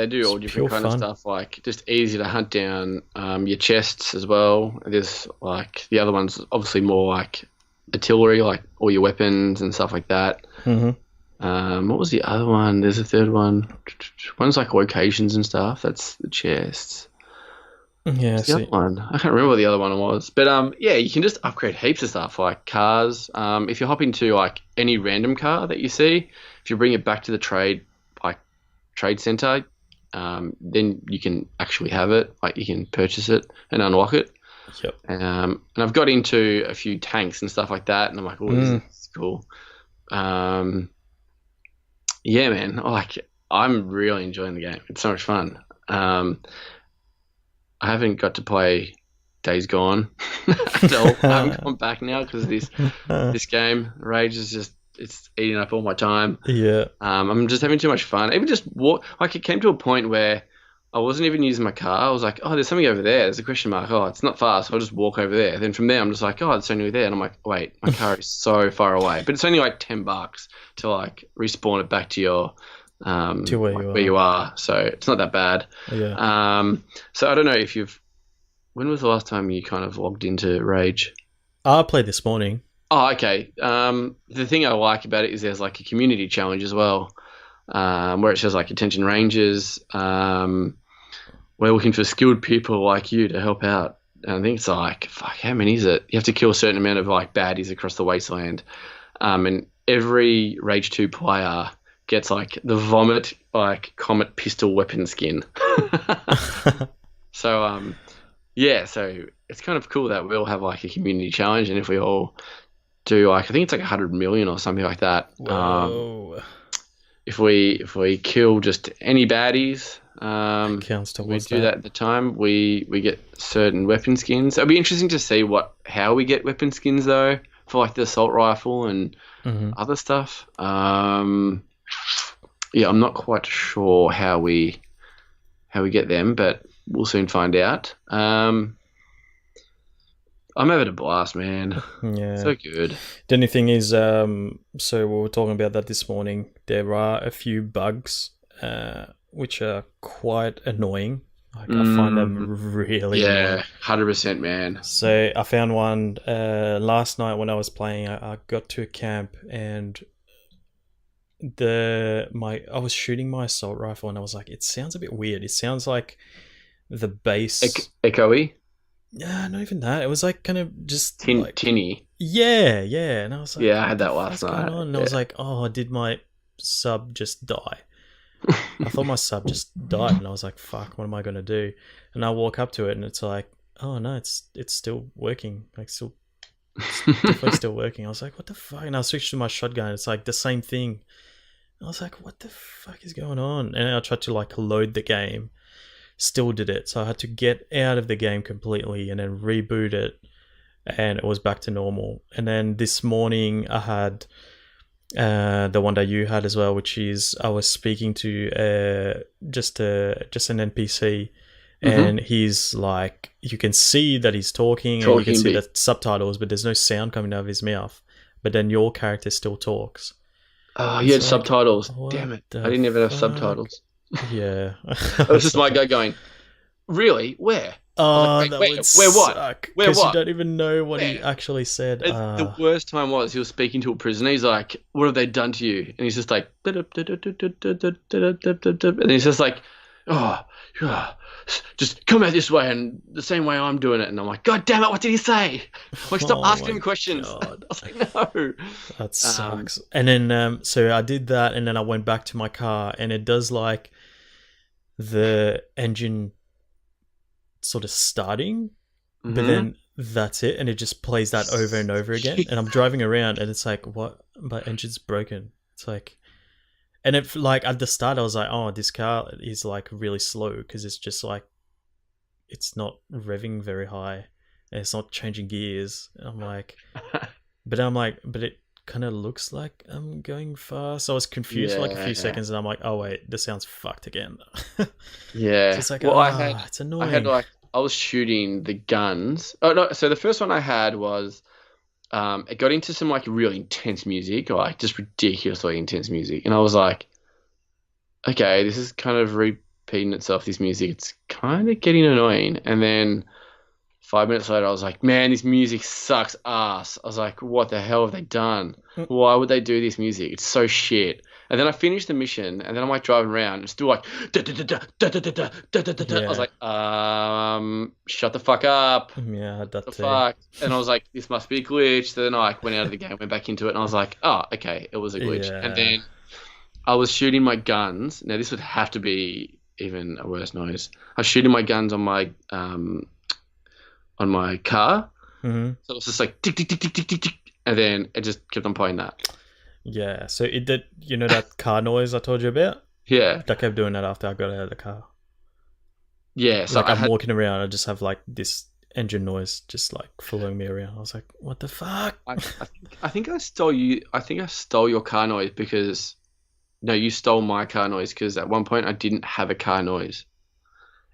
do all different kind of stuff, like just easy to hunt down your chests as well. There's like the other ones obviously more like artillery, like all your weapons and stuff like that. What was the other one? There's a third one. One's like locations and stuff. That's the chests. The other one, I can't remember what the other one was, but you can just upgrade heaps of stuff like cars. If you hop into like any random car that you see, if you bring it back to the trade center, then you can actually have it. Like you can purchase it and unlock it. And I've got into a few tanks and stuff like that, and I'm like, oh, this is cool. Man, like I'm really enjoying the game. It's so much fun. I haven't got to play Days Gone at all. I haven't gone back now because this game, Rage, is just it's eating up all my time. I'm just having too much fun. Even just walk, like it came to a point where I wasn't even using my car. I was like, oh, there's something over there. There's a question mark. Oh, it's not far, so I'll just walk over there. Then from there, I'm just like, oh, it's only there. And I'm like, wait, my car is so far away. But it's only like $10 to like respawn it back to your to where you are. So it's not that bad. So I don't know if when was the last time you kind of logged into Rage? I played this morning. Oh, okay. The thing I like about it is there's like a community challenge as well, where it says like attention rangers. We're looking for skilled people like you to help out. And I think it's like, how many is it? You have to kill a certain amount of like baddies across the wasteland. And every Rage 2 player gets like the vomit like comet pistol weapon skin. So so it's kind of cool that we'll have like a community challenge, and if we all do like I think it's like 100 million or something like that. If we kill just any baddies, counts towards we do that at the time. We get certain weapon skins. It'll be interesting to see how we get weapon skins though for like the assault rifle and other stuff. I'm not quite sure how we get them, but we'll soon find out. I'm having a blast, man. So good. The only thing is, so we were talking about that this morning. There are a few bugs which are quite annoying. Like I find them really annoying. 100%, man. So I found one last night when I was playing. I got to a camp and I was shooting my assault rifle and I was like, it sounds a bit weird. It sounds like the bass echoey. Yeah, not even that. It was like kind of just tinny. Yeah. And I was like, I had that last night. And I was like, oh, did my sub just die? I thought my sub just died, and I was like, fuck, what am I gonna do? And I walk up to it, and it's like, oh no, it's still working. Like it's definitely still working. I was like, what the fuck? And I switched to my shotgun. It's like the same thing. I was like, what the fuck is going on? And I tried to like load the game. Still did it. So I had to get out of the game completely and then reboot it, and it was back to normal. And then this morning I had the one that you had as well, which is I was speaking to just an NPC, and he's like, you can see that he's talking and you can see the subtitles, but there's no sound coming out of his mouth. But then your character still talks. Oh, you had subtitles. Damn it. I didn't even have subtitles. Yeah. It was just my guy going, really? Where? Oh, like, that wait, would where what? suck. Where Because you what? don't even know what he actually said. The worst time was he was speaking to a prisoner. He's like, "What have they done to you?" And he's just like, and he's just like, "Oh, yeah, just come out this way and the same way I'm doing it." And I'm like, "God damn it! What did he say?" I'm like, stop asking him questions. God. I was like, "No." That sucks. And then, so I did that, and then I went back to my car, and it does like the engine sort of starting, but then that's it, and it just plays that over and over again. And I'm driving around, and it's like, what? My engine's broken. It's like, and it like at the start, I was like, oh, this car is like really slow because it's just like it's not revving very high, and it's not changing gears. And I'm like, but it kind of looks like I'm going fast. So I was confused for like a few seconds, and I'm like, oh wait, this sounds fucked again. Yeah. So it's like, Well, it's annoying. I was shooting the guns. Oh no! So the first one I had was, it got into some like really intense music, or like just ridiculously intense music, and I was like, okay, this is kind of repeating itself. This music, it's kind of getting annoying. And then 5 minutes later, I was like, man, this music sucks ass. I was like, what the hell have they done? Why would they do this music? It's so shit. And then I finished the mission, and then I'm like driving around, and it's still like, da, da, da, da, da, da, da, da, da, da, da. I was like, shut the fuck up. Yeah, that The fuck. And I was like, this must be a glitch. So then I like went out of the game, went back into it, and I was like, oh, okay, it was a glitch. Yeah. And then I was shooting my guns. Now this would have to be even a worse noise. I was shooting my guns on my car. Mm-hmm. So it was just like tick tick tick tick tick tick tick, and then it just kept on playing that. Yeah, so it did, you know, that car noise I told you about? Yeah. I kept doing that after I got out of the car. Yeah, so like I'm walking around, I just have like this engine noise just like following me around. I was like, what the fuck? I think I stole you. I think I stole your car noise because, no, you stole my car noise because at one point I didn't have a car noise,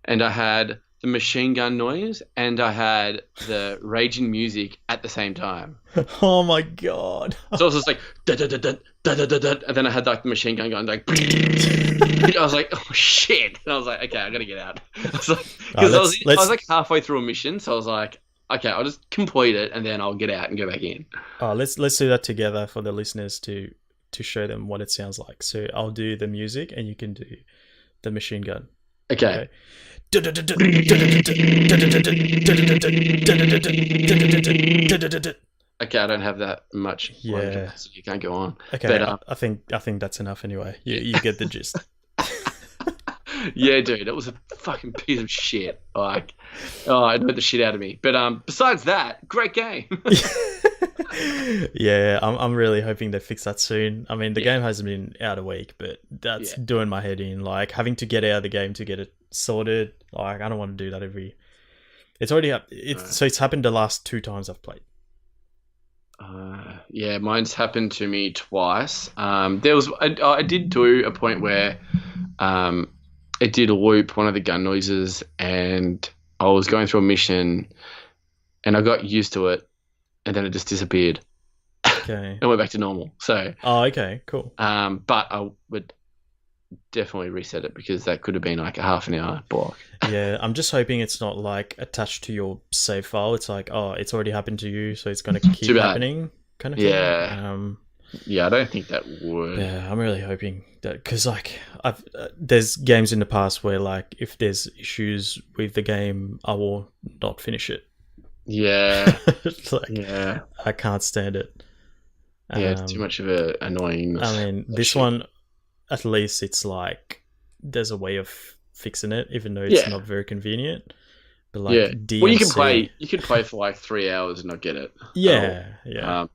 and I had the machine gun noise and I had the raging music at the same time. Oh my god! So I was just like da da da da da da da da, and then I had like the machine gun going like. I was like, oh shit! And I was like, okay, I gotta get out. I was like, because I was like halfway through a mission, so I was like, okay, I'll just complete it and then I'll get out and go back in. Oh, let's do that together for the listeners to show them what it sounds like. So I'll do the music and you can do the machine gun. Okay. Okay, I don't have that much. Yeah, so you can't go on. Okay, but, I think that's enough anyway. You get the gist. Yeah, dude, that was a fucking piece of shit. Like, oh, it annoyed the shit out of me. But besides that, great game. Yeah, I'm really hoping they fix that soon. I mean, the game hasn't been out a week, but that's doing my head in. Like having to get out of the game to get it sorted. Like I don't want to do that every. It's already up. So it's happened the last 2 times I've played. Yeah, mine's happened to me twice. There was I did do a point where it did loop one of the gun noises, and I was going through a mission, and I got used to it, and then it just disappeared. Okay. And went back to normal. So. Oh, okay, cool. But I would definitely reset it because that could have been like a half an hour block. Yeah, I'm just hoping it's not like attached to your save file. It's like, oh, it's already happened to you, so it's going to keep happening, kind of thing. Yeah. Yeah, I don't think that would. Yeah, I'm really hoping that because like there's games in the past where like if there's issues with the game, I will not finish it. Yeah. It's like, yeah, I can't stand it. Yeah, it's too much of a annoying. I mean, this one, at least it's like there's a way of fixing it, even though it's not very convenient. But like, DMC, well, you can play for like 3 hours and not get it. Yeah, yeah.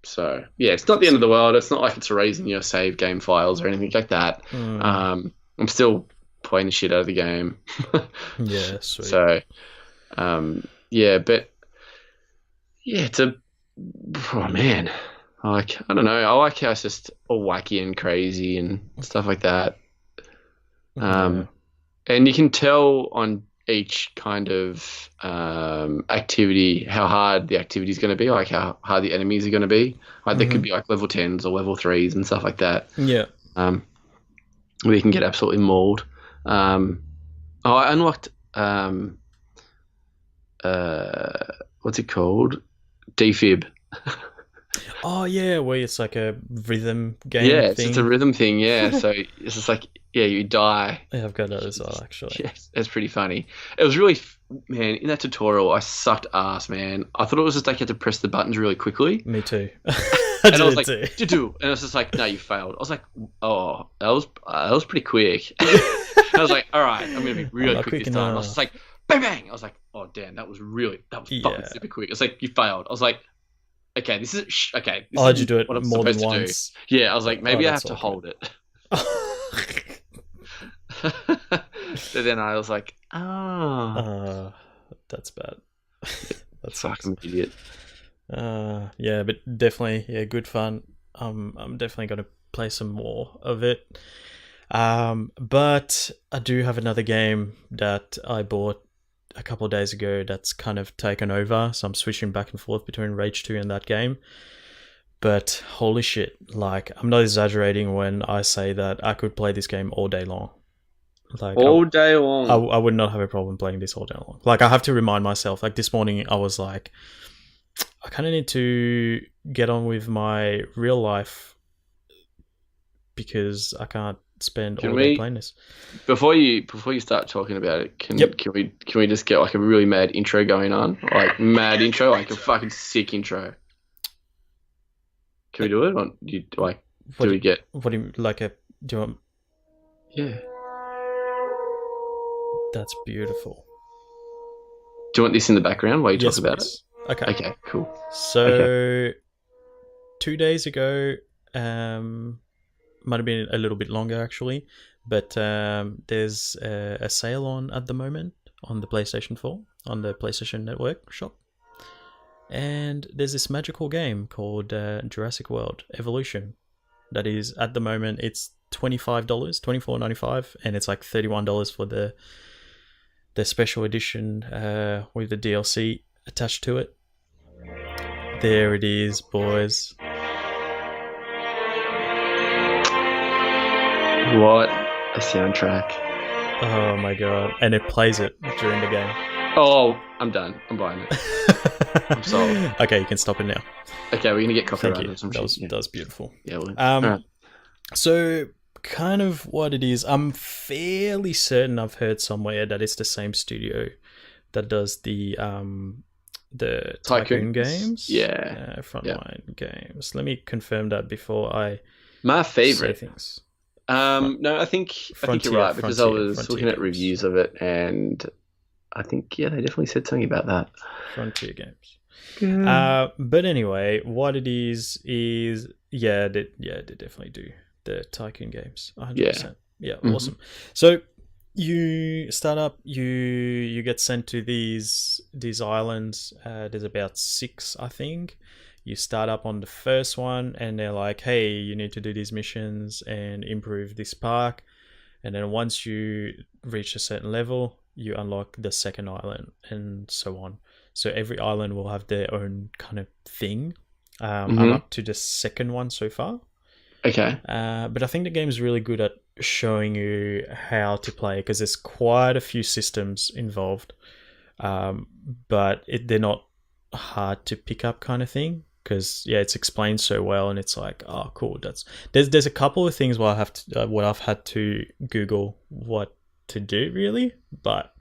So yeah, it's not the end of the world. It's not like it's erasing your save game files or anything like that. I'm still playing the shit out of the game. Yeah, sweet. So, yeah, but yeah, oh man, like I don't know. I like how it's just all wacky and crazy and stuff like that. And you can tell on each kind of activity how hard the activity is going to be, like how hard the enemies are going to be. Like they could be like level 10s or level 3s and stuff like that. Yeah. Where you can get absolutely mauled. I unlocked what's it called? Defib. Oh yeah, where it's like a rhythm game Yeah, it's thing. just a rhythm thing. Yeah, so it's just like you die. Yeah, I've got that as well, actually. Yes, it's pretty funny. It was really, man. In that tutorial, I sucked ass, man. I thought it was just like you had to press the buttons really quickly. Me too. And I was like, do, and it's just like, no, you failed. I was like, oh, that was pretty quick. I was like, all right, I'm gonna be really quick this time. I was just like, bang bang. I was like, oh damn, that was fucking super quick. It's like you failed. I was like, okay, this is okay. This did you do it what I'm more than supposed once? To do. Yeah, I was like, maybe I have to hold it. So then I was like, that's bad. That's fucking idiot. Yeah, but definitely, yeah, good fun. I'm definitely going to play some more of it. But I do have another game that I bought a couple of days ago that's kind of taken over, so I'm switching back and forth between Rage 2 and that game. But holy shit, like, I'm not exaggerating when I say that I could play this game all day long. Like all day long. I would not have a problem playing this all day long. Like, I have to remind myself, like this morning I was like, I kind of need to get on with my real life because I can't spend all day playing this. Before you start talking about it, can we just get like a really mad intro going on? Like mad intro, like a fucking sick intro. Can we do it? Or do you like? What do we get? What do you like? Do you want? Yeah. That's beautiful. Do you want this in the background while you talk about it? Okay. Okay. Cool. So, 2 days ago, might have been a little bit longer actually, but there's a sale on at the moment on the PlayStation 4 on the PlayStation Network shop, and there's this magical game called Jurassic World Evolution that is at the moment it's $25, $24.95, and it's like $31 for the special edition with the DLC attached to it. There it is, boys. What a soundtrack. Oh my god. And it plays it during the game. Oh, I'm done. I'm buying it. I'm sold. Okay, you can stop it now. Okay, we're going to get copyrighted. That was beautiful. Yeah. Right. So, kind of what it is, I'm fairly certain I've heard somewhere that it's the same studio that does the Tycoon games. Yeah. Frontline games. Let me confirm that before I my favorite say things. No, I think you're right because I was looking at reviews of it, and I think they definitely said something about that. Frontier games. But anyway, what it is they definitely do the Tycoon games. 100%. Yeah, awesome. So you start up, you get sent to these islands. There's about 6, I think. You start up on the first one and they're like, hey, you need to do these missions and improve this park. And then once you reach a certain level, you unlock the second island and so on. So every island will have their own kind of thing. I'm up to the second one so far. Okay. But I think the game is really good at showing you how to play because there's quite a few systems involved. But they're not hard to pick up kind of thing. Because it's explained so well, and it's like, oh, cool. There's a couple of things where I've had to Google what to do really, but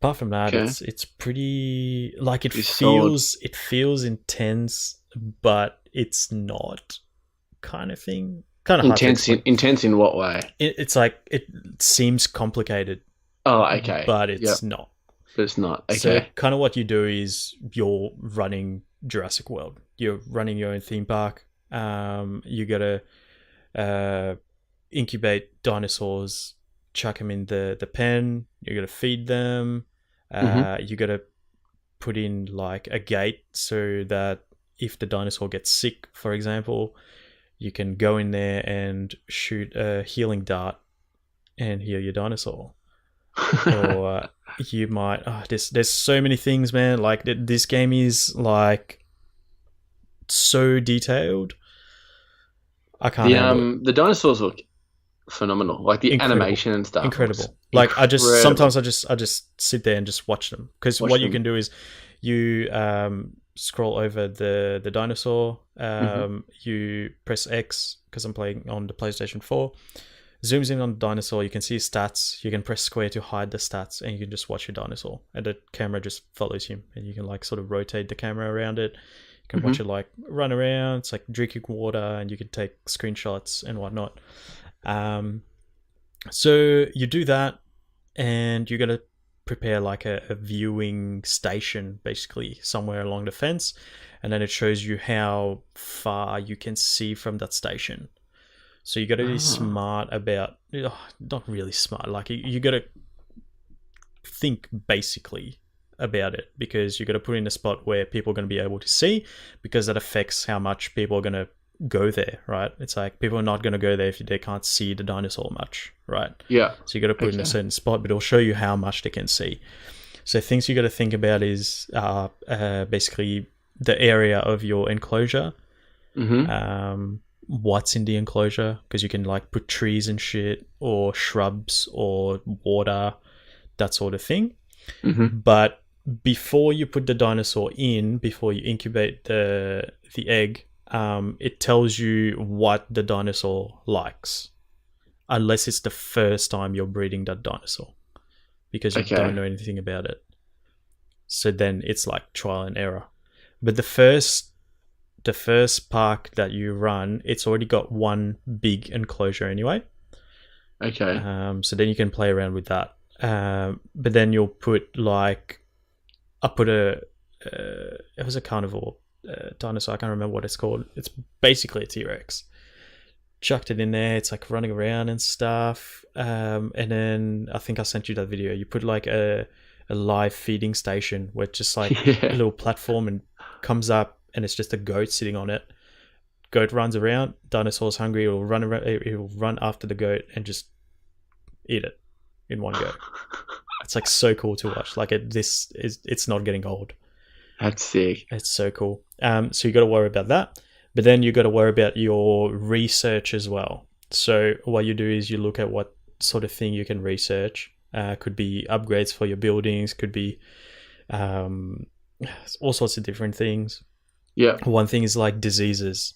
apart from that, it's pretty like it feels intense, but it's not kind of thing. Kind of intense in what way? It's like it seems complicated. Oh, okay, but it's not. But it's not. Okay. So kind of what you do is you're running Jurassic World. You're running your own theme park. You gotta incubate dinosaurs, chuck them in the pen. You gotta feed them. You gotta put in like a gate so that if the dinosaur gets sick, for example, you can go in there and shoot a healing dart and heal your dinosaur. Or you might there's so many things, man. Like this game is like so detailed. I can't the dinosaurs look phenomenal. Like the Incredible. animation and stuff. Incredible. Like sometimes I just sit there and just watch them, because what you can do is you scroll over the dinosaur. You press X, because I'm playing on the PlayStation 4. Zooms in on the dinosaur. You can see his stats. You can press square to hide the stats, and you can just watch your dinosaur, and the camera just follows him, and you can like sort of rotate the camera around it. You can watch it like run around. It's like drinking water, and you can take screenshots and whatnot. So you do that, and you're gonna prepare like a viewing station, basically somewhere along the fence, and then it shows you how far you can see from that station. So you got to be smart about, not really smart, like you got to think basically about it, because you got to put in a spot where people are going to be able to see, because that affects how much people are going to go there, right? It's like people are not going to go there if they can't see the dinosaur much, right? Yeah. So you got to put it in a certain spot, but it'll show you how much they can see. So things you got to think about is basically the area of your enclosure. What's in the enclosure, because you can like put trees and shit, or shrubs, or water, that sort of thing. But before you put the dinosaur in, before you incubate the egg, it tells you what the dinosaur likes, unless it's the first time you're breeding that dinosaur, because you don't know anything about it. So then it's like trial and error. But the first park that you run, it's already got one big enclosure anyway. So then you can play around with that. But then you'll put like, it was a carnivore dinosaur, I can't remember what it's called. It's basically a T-Rex. Chucked it in there, it's like running around and stuff. And then I think I sent you that video. You put like a live feeding station where it's just like a little platform, and comes up, and it's just a goat sitting on it. Goat runs around, dinosaur's hungry, it'll run around, it'll run after the goat and just eat it in one go. It's like so cool to watch. Like it's not getting old. That's sick. It's so cool. So you got to worry about that, but then you got to worry about your research as well. So what you do is you look at what sort of thing you can research. Could be upgrades for your buildings, could be all sorts of different things. Yeah. One thing is like diseases.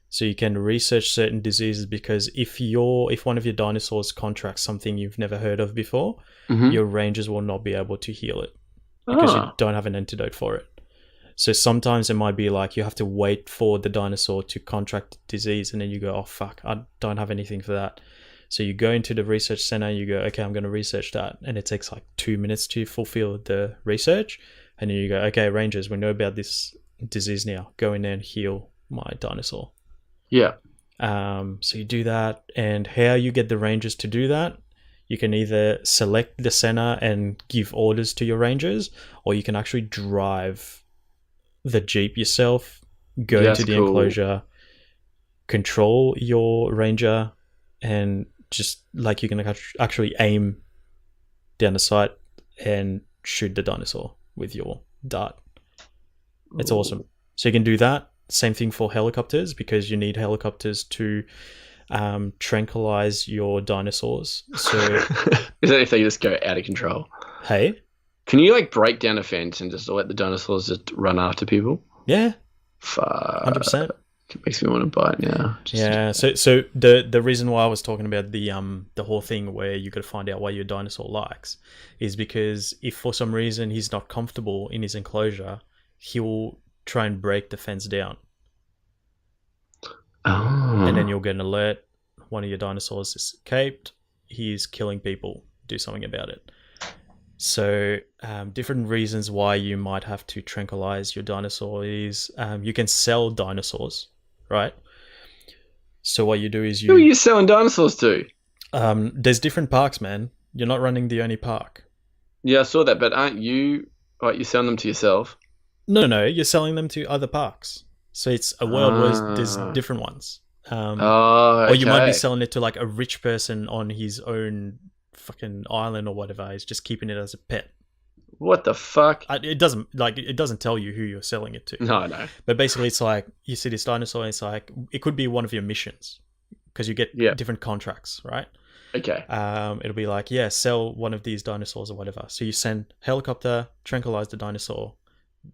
So you can research certain diseases, because if one of your dinosaurs contracts something you've never heard of before, your rangers will not be able to heal it, because you don't have an antidote for it. So sometimes it might be like you have to wait for the dinosaur to contract disease, and then you go, oh fuck, I don't have anything for that. So you go into the research center, you go, okay, I'm going to research that. And it takes like 2 minutes to fulfill the research. And then you go, okay, rangers, we know about this disease now. Go in there and heal my dinosaur. Yeah. So you do that. And how you get the rangers to do that, you can either select the center and give orders to your rangers, or you can actually drive the Jeep yourself, go to the enclosure, control your ranger, and just like you can actually aim down the sight and shoot the dinosaur with your dart. It's awesome. So you can do that. Same thing for helicopters, because you need helicopters to tranquilize your dinosaurs. So is that if they just go out of control? Hey, can you like break down a fence and just let the dinosaurs just run after people? Yeah, fuck, 100%. It makes me want to buy it now. So the reason why I was talking about the whole thing where you got to find out what your dinosaur likes is because if for some reason he's not comfortable in his enclosure, he'll try and break the fence down. And then you'll get an alert. One of your dinosaurs escaped. He's killing people. Do something about it. So different reasons why you might have to tranquilize your dinosaur is you can sell dinosaurs, right? So what you do is who are you selling dinosaurs to? There's different parks, man. You're not running the only park. Yeah, I saw that, but aren't you? Right, you're selling them to yourself. No, you're selling them to other parks. So it's a world where there's different ones. Okay. Or you might be selling it to like a rich person on his own fucking island or whatever. He's just keeping it as a pet. What the fuck? It doesn't tell you who you're selling it to. No. But basically, it's like you see this dinosaur, and it's like it could be one of your missions. because you get different contracts, right? Okay. It'll be like, yeah, sell one of these dinosaurs or whatever. So you send helicopter, tranquilize the dinosaur.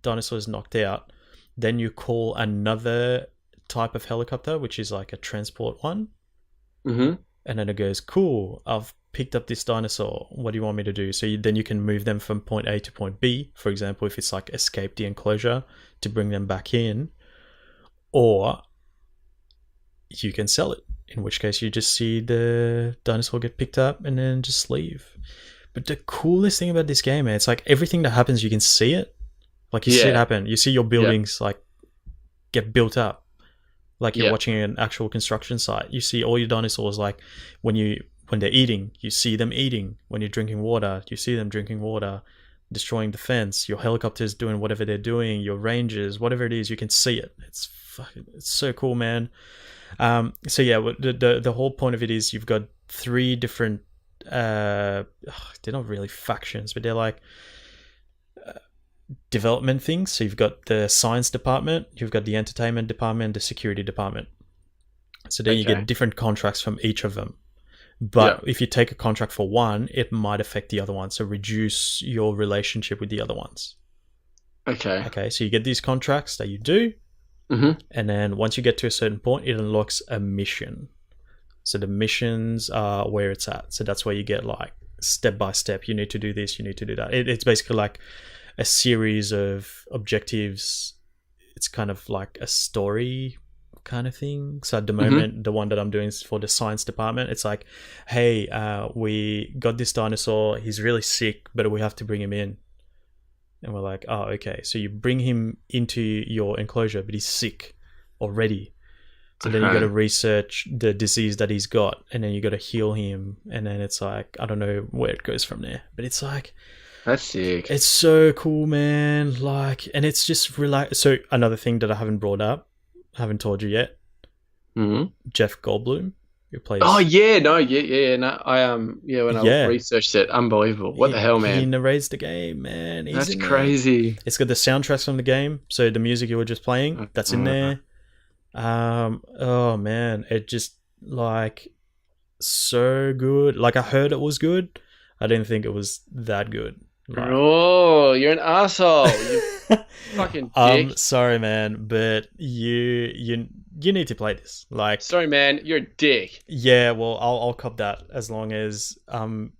Dinosaur is knocked out. Then you call another type of helicopter, which is like a transport one. Mm-hmm. And then it goes, cool, I've picked up this dinosaur. What do you want me to do? So then you can move them from point A to point B, for example, if it's like escape the enclosure, to bring them back in. Or you can sell it, in which case you just see the dinosaur get picked up and then just leave. But the coolest thing about this game, man, it's like everything that happens, you can see it. Like you see it happen. You see your buildings like get built up. Like you're watching an actual construction site. You see all your dinosaurs, like when they're eating, you see them eating. When you're drinking water, you see them drinking water, destroying the fence. Your helicopters doing whatever they're doing. Your rangers, whatever it is, you can see it. It's so cool, man. So yeah, the whole point of it is you've got 3 different. They're not really factions, but they're like development things. So you've got the science department, you've got the entertainment department, the security department. So then you get different contracts from each of them. But if you take a contract for one, it might affect the other one. So reduce your relationship with the other ones. Okay. So you get these contracts that you do. Mm-hmm. And then once you get to a certain point, it unlocks a mission. So the missions are where it's at. So that's where you get like step by step. You need to do this, you need to do that. It's basically like a series of objectives. It's kind of like a story kind of thing. So at the moment, the one that I'm doing is for the science department. It's like, hey, we got this dinosaur. He's really sick, but we have to bring him in. And we're like, oh, okay. So you bring him into your enclosure, but he's sick already. So then you got to research the disease that he's got, and then you got to heal him. And then it's like, I don't know where it goes from there, but it's like, that's sick. It's so cool, man. Like, and it's just relax. So another thing that I haven't brought up, I haven't told you yet. Mm-hmm. Jeff Goldblum, who plays. Oh yeah, no. I when I researched it, unbelievable. What the hell, man? He narrates the game, man. That's crazy. It's got the soundtracks from the game, so the music you were just playing, that's in there. Oh man, it just like so good. Like I heard it was good. I didn't think it was that good. Like, oh, you're an asshole. You fucking dick. I'm sorry, man, but you need to play this. Like, sorry, man, you're a dick. Yeah, well, I'll cop that as long as I'm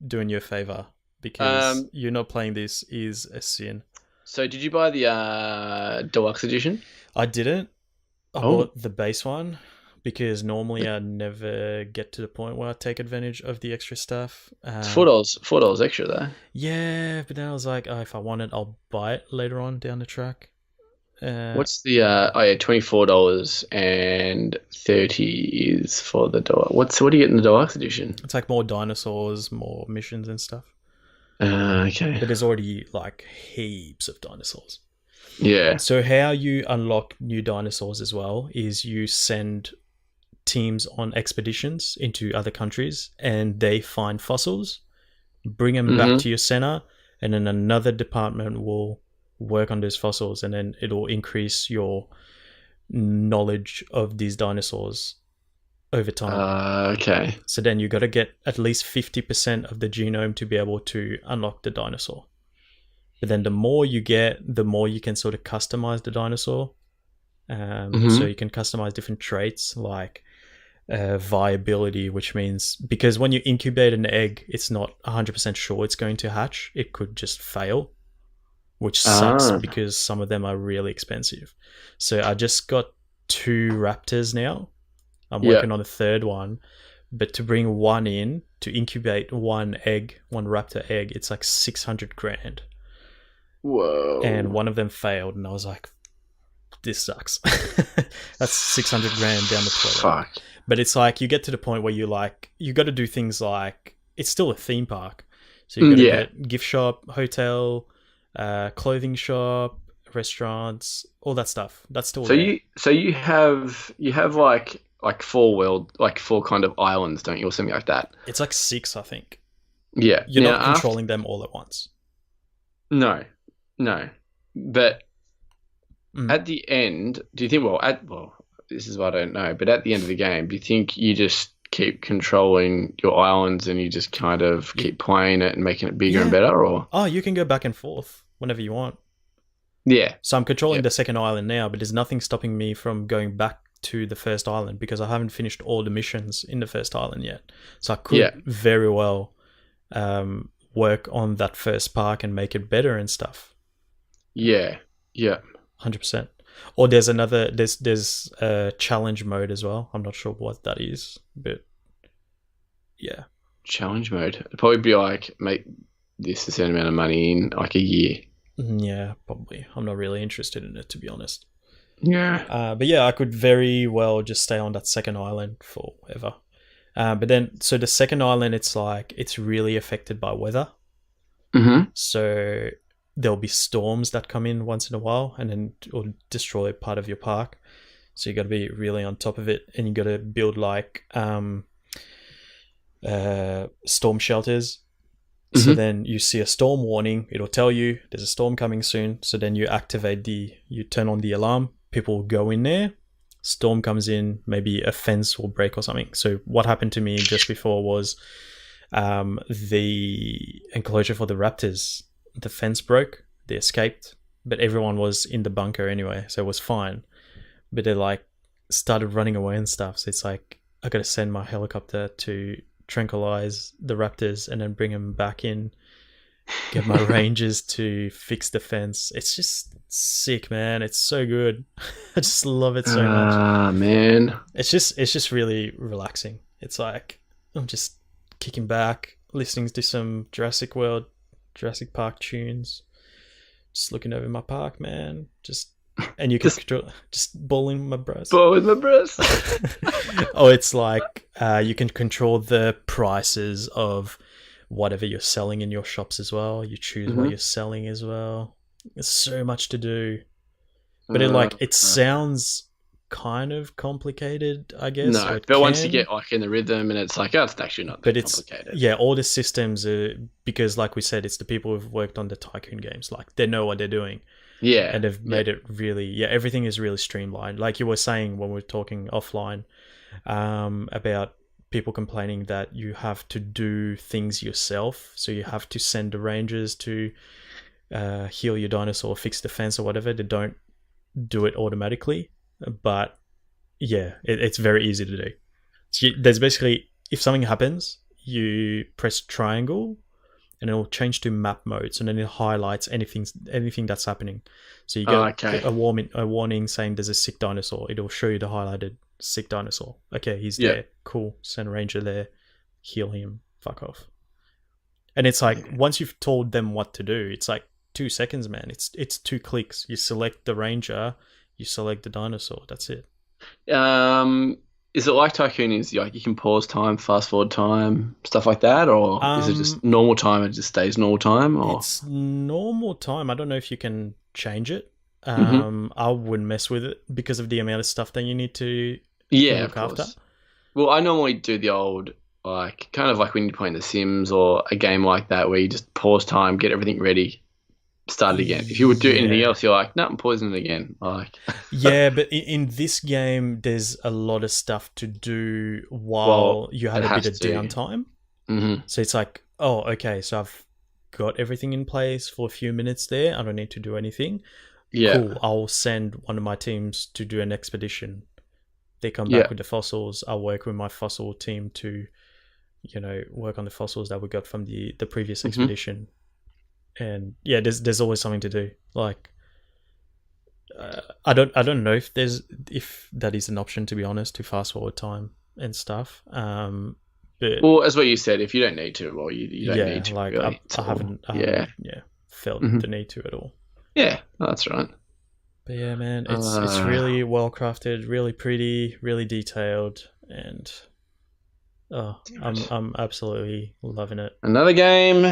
doing you a favor, because you're not playing this is a sin. So, did you buy the deluxe edition? I didn't. I bought the base one, because normally I never get to the point where I take advantage of the extra stuff. It's $4 extra though. Yeah, but then I was like, oh, if I want it, I'll buy it later on down the track. What's the $24 and $30 is for the deluxe. What do you get in the deluxe edition? It's like more dinosaurs, more missions and stuff. Okay. But there's already like heaps of dinosaurs. Yeah. So how you unlock new dinosaurs as well is you send teams on expeditions into other countries, and they find fossils, bring them back to your center, and then another department will work on those fossils, and then it'll increase your knowledge of these dinosaurs over time. Okay. So then you got to get at least 50% of the genome to be able to unlock the dinosaur. But then the more you get, the more you can sort of customize the dinosaur. So you can customize different traits like viability, which means because when you incubate an egg, it's not 100% sure it's going to hatch. It could just fail, which sucks because some of them are really expensive. So I just got 2 raptors now. I'm working on a third one. But to bring one in, to incubate one raptor egg, it's like $600,000. Whoa. And one of them failed, and I was like, this sucks. That's $600,000 down the toilet. Fuck. But it's like you get to the point where you got to do things like, it's still a theme park. So you got to get gift shop, hotel, clothing shop, restaurants, all that stuff. That's still there. You have like 4 kind of islands, don't you, or something like that? It's like 6, I think. Yeah. You're not controlling them all at once. No. But at the end, do you think? this is what I don't know, but at the end of the game, do you think you just keep controlling your islands and you just kind of keep playing it and making it bigger and better, or? Oh, you can go back and forth whenever you want. Yeah. So I'm controlling the second island now, but there's nothing stopping me from going back to the first island because I haven't finished all the missions in the first island yet. So I could very well work on that first park and make it better and stuff. Yeah. 100%. Or there's a challenge mode as well. I'm not sure what that is, but yeah. Challenge mode. It'd probably be like, make this a certain amount of money in like a year. Yeah, probably. I'm not really interested in it, to be honest. Yeah. But yeah, I could very well just stay on that second island forever. But then, so the second island, it's really affected by weather. Mm-hmm. So there'll be storms that come in once in a while and then it'll destroy part of your park. So you got to be really on top of it, and you got to build like storm shelters. Mm-hmm. So then you see a storm warning, it'll tell you there's a storm coming soon. So then you you turn on the alarm, people go in there, storm comes in, maybe a fence will break or something. So what happened to me just before was the enclosure for the raptors, the fence broke, they escaped, but everyone was in the bunker anyway, so it was fine. But they like started running away and stuff. So it's like I gotta send my helicopter to tranquilize the raptors and then bring them back in, get my rangers to fix the fence. It's just sick, man. It's so good. I just love it so much. Man. It's just really relaxing. It's like I'm just kicking back, listening to some Jurassic Park tunes, just looking over my park, man. And you can just balling my bros. Ball with my bros. Oh, it's like you can control the prices of whatever you're selling in your shops as well. You choose what you're selling as well. There's so much to do, but it sounds kind of complicated, I guess. No, but once you get like in the rhythm, and it's like, oh, it's actually not that complicated. Yeah, all the systems are, because like we said, it's the people who've worked on the Tycoon games. Like they know what they're doing. Yeah. And they've made it really, everything is really streamlined. Like you were saying when we were talking offline about people complaining that you have to do things yourself. So you have to send the rangers to heal your dinosaur, fix the fence or whatever. They don't do it automatically. But yeah, it's very easy to do. So there's basically, if something happens, you press triangle and it'll change to map modes, and then it highlights anything that's happening. So you get a warning saying there's a sick dinosaur. It'll show you the highlighted sick dinosaur. Okay, he's there. Cool. Send a ranger there. Heal him. Fuck off. And it's like, once you've told them what to do, it's like 2 seconds, man. It's 2 clicks. You select the ranger, you select the dinosaur. That's it. Is it like Tycoon? Is like you can pause time, fast forward time, stuff like that, or is it just normal time? It just stays normal time, or it's normal time. I don't know if you can change it. I wouldn't mess with it because of the amount of stuff that you need to look after. Well, I normally do the old, like kind of like when you're playing The Sims or a game like that, where you just pause time, get everything ready, start it again. If you would do anything else, you're like, no, I'm pausing it again. Like, yeah, but in this game, there's a lot of stuff to do while you have a bit of downtime. Mm-hmm. So it's like, oh, okay, so I've got everything in place for a few minutes there. I don't need to do anything. Yeah. Cool. I'll send one of my teams to do an expedition. They come back with the fossils. I'll work with my fossil team to, work on the fossils that we got from the previous expedition. And yeah, there's always something to do. Like, I don't know if that is an option, to be honest, to fast forward time and stuff. But well, as what you said, if you don't need to, well, you don't need to. Like really, I haven't felt the need to at all. Yeah, that's right. But yeah, man, it's really well crafted, really pretty, really detailed, and I'm absolutely loving it. Another game.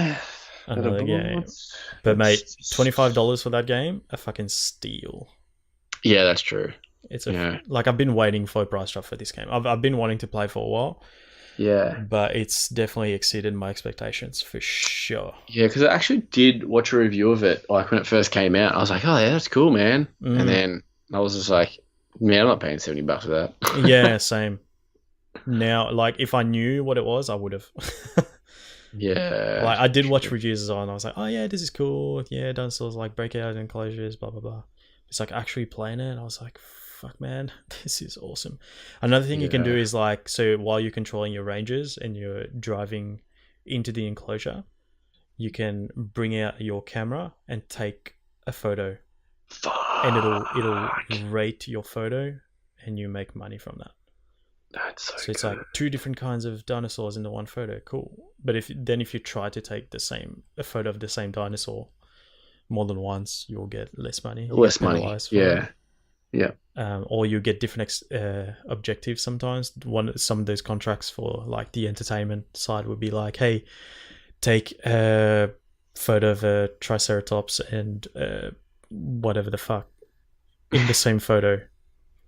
But mate, $25 for that game, a fucking steal. Yeah, that's true. It's like, I've been waiting for a price drop for this game. I've been wanting to play for a while. Yeah. But it's definitely exceeded my expectations for sure. Yeah, because I actually did watch a review of it, like when it first came out. I was like, oh yeah, that's cool, man. And then I was just like, Man, I'm not paying $70 for that. Yeah, same. Now, like, if I knew what it was, I would have. Yeah. Like, I did watch reviews on. I was like, oh yeah, this is cool. Yeah, dinosaurs like breakout enclosures, blah blah blah. It's like actually playing it. I was like, fuck, man, this is awesome. Another thing you can do is like, so while you're controlling your rangers and you're driving into the enclosure, you can bring out your camera and take a photo. Fuck. And it'll rate your photo, and you make money from that. That's so it's like two different kinds of dinosaurs in the one photo. Cool. But if you try to take a photo of the same dinosaur more than once, you'll get less money. Less money. Yeah. Yeah. Or you get different objectives sometimes. Some of those contracts for like the entertainment side would be like, hey, take a photo of a Triceratops and whatever the fuck in the same photo.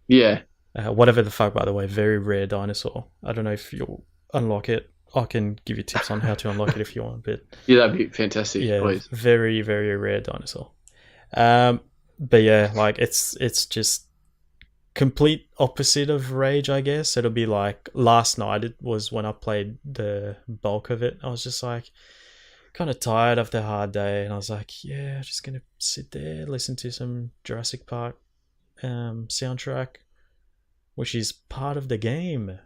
Yeah. Whatever the fuck, by the way, very rare dinosaur. I don't know if you'll unlock it. I can give you tips on how to unlock it if you want, but yeah, that'd be fantastic. Yeah, please. Very, very rare dinosaur. But yeah, like it's just complete opposite of Rage, I guess. It'll be like last night. It was when I played the bulk of it. I was just like kind of tired after a hard day, and I was like, yeah, just gonna sit there, listen to some Jurassic Park soundtrack, which is part of the game.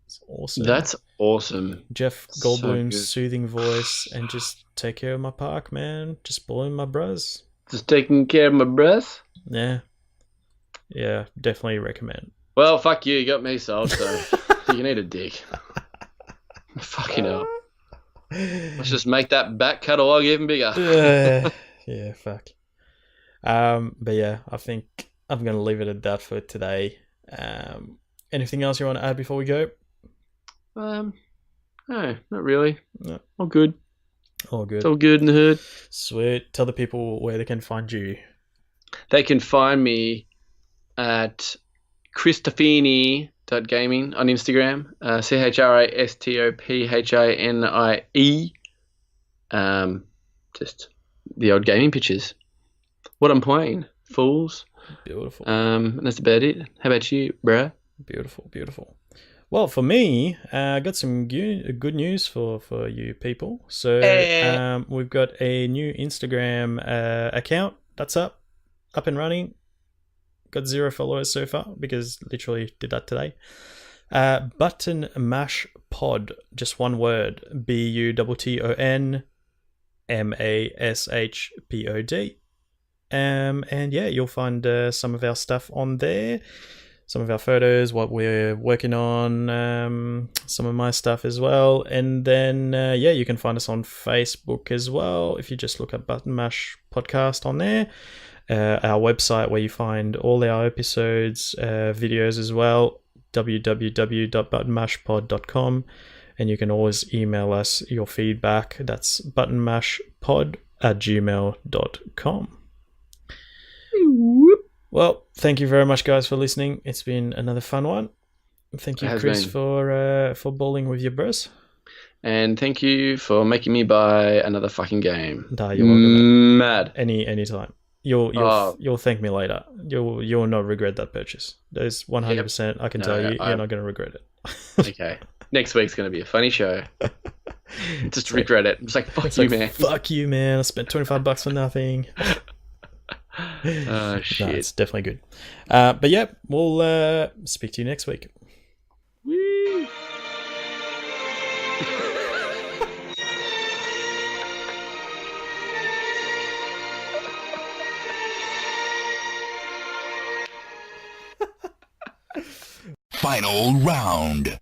It's awesome. That's awesome. Jeff Goldblum's soothing voice, and just take care of my park, man. Just blowing my bros. Just taking care of my breath. Yeah. Yeah, definitely recommend. Well, fuck you. You got me sold, so you need a dick. Fucking hell. Let's just make that back catalogue even bigger. Yeah, fuck. But yeah, I think I'm going to leave it at that for today. Anything else you want to add before we go? No, not really. No. All good. All good. It's all good in the hood. Sweet. Tell the people where they can find you. They can find me at Christofini.gaming on Instagram. ChristopHanie. Just the old gaming pictures. What I'm playing. Fools. Beautiful. And that's about it. How about you, bruh? Beautiful, beautiful. Well, for me, I got some good news for you people. So we've got a new Instagram account that's up and running. Got 0 followers so far because literally did that today. Button Mash Pod, just one word. BUTTONMASHPOD. And yeah, you'll find some of our stuff on there. Some of our photos, what we're working on, some of my stuff as well. And then, yeah, you can find us on Facebook as well. If you just look at Button Mash Podcast on there. Our website where you find all our episodes, videos as well, www.buttonmashpod.com. And you can always email us your feedback. That's buttonmashpod@gmail.com. Well, thank you very much, guys, for listening. It's been another fun one. Thank you, Chris, for bowling with your bros. And thank you for making me buy another fucking game. Nah, you're welcome. Mad. Anytime. You'll thank me later. You'll not regret that purchase. There's 100%. I can tell you, you're not going to regret it. Okay. Next week's going to be a funny show. Just regret it. It's like, fuck you, man. Fuck you, man. I spent $25 for nothing. Oh, shit. No, it's definitely good. But yeah, we'll speak to you next week. Woo! Final round.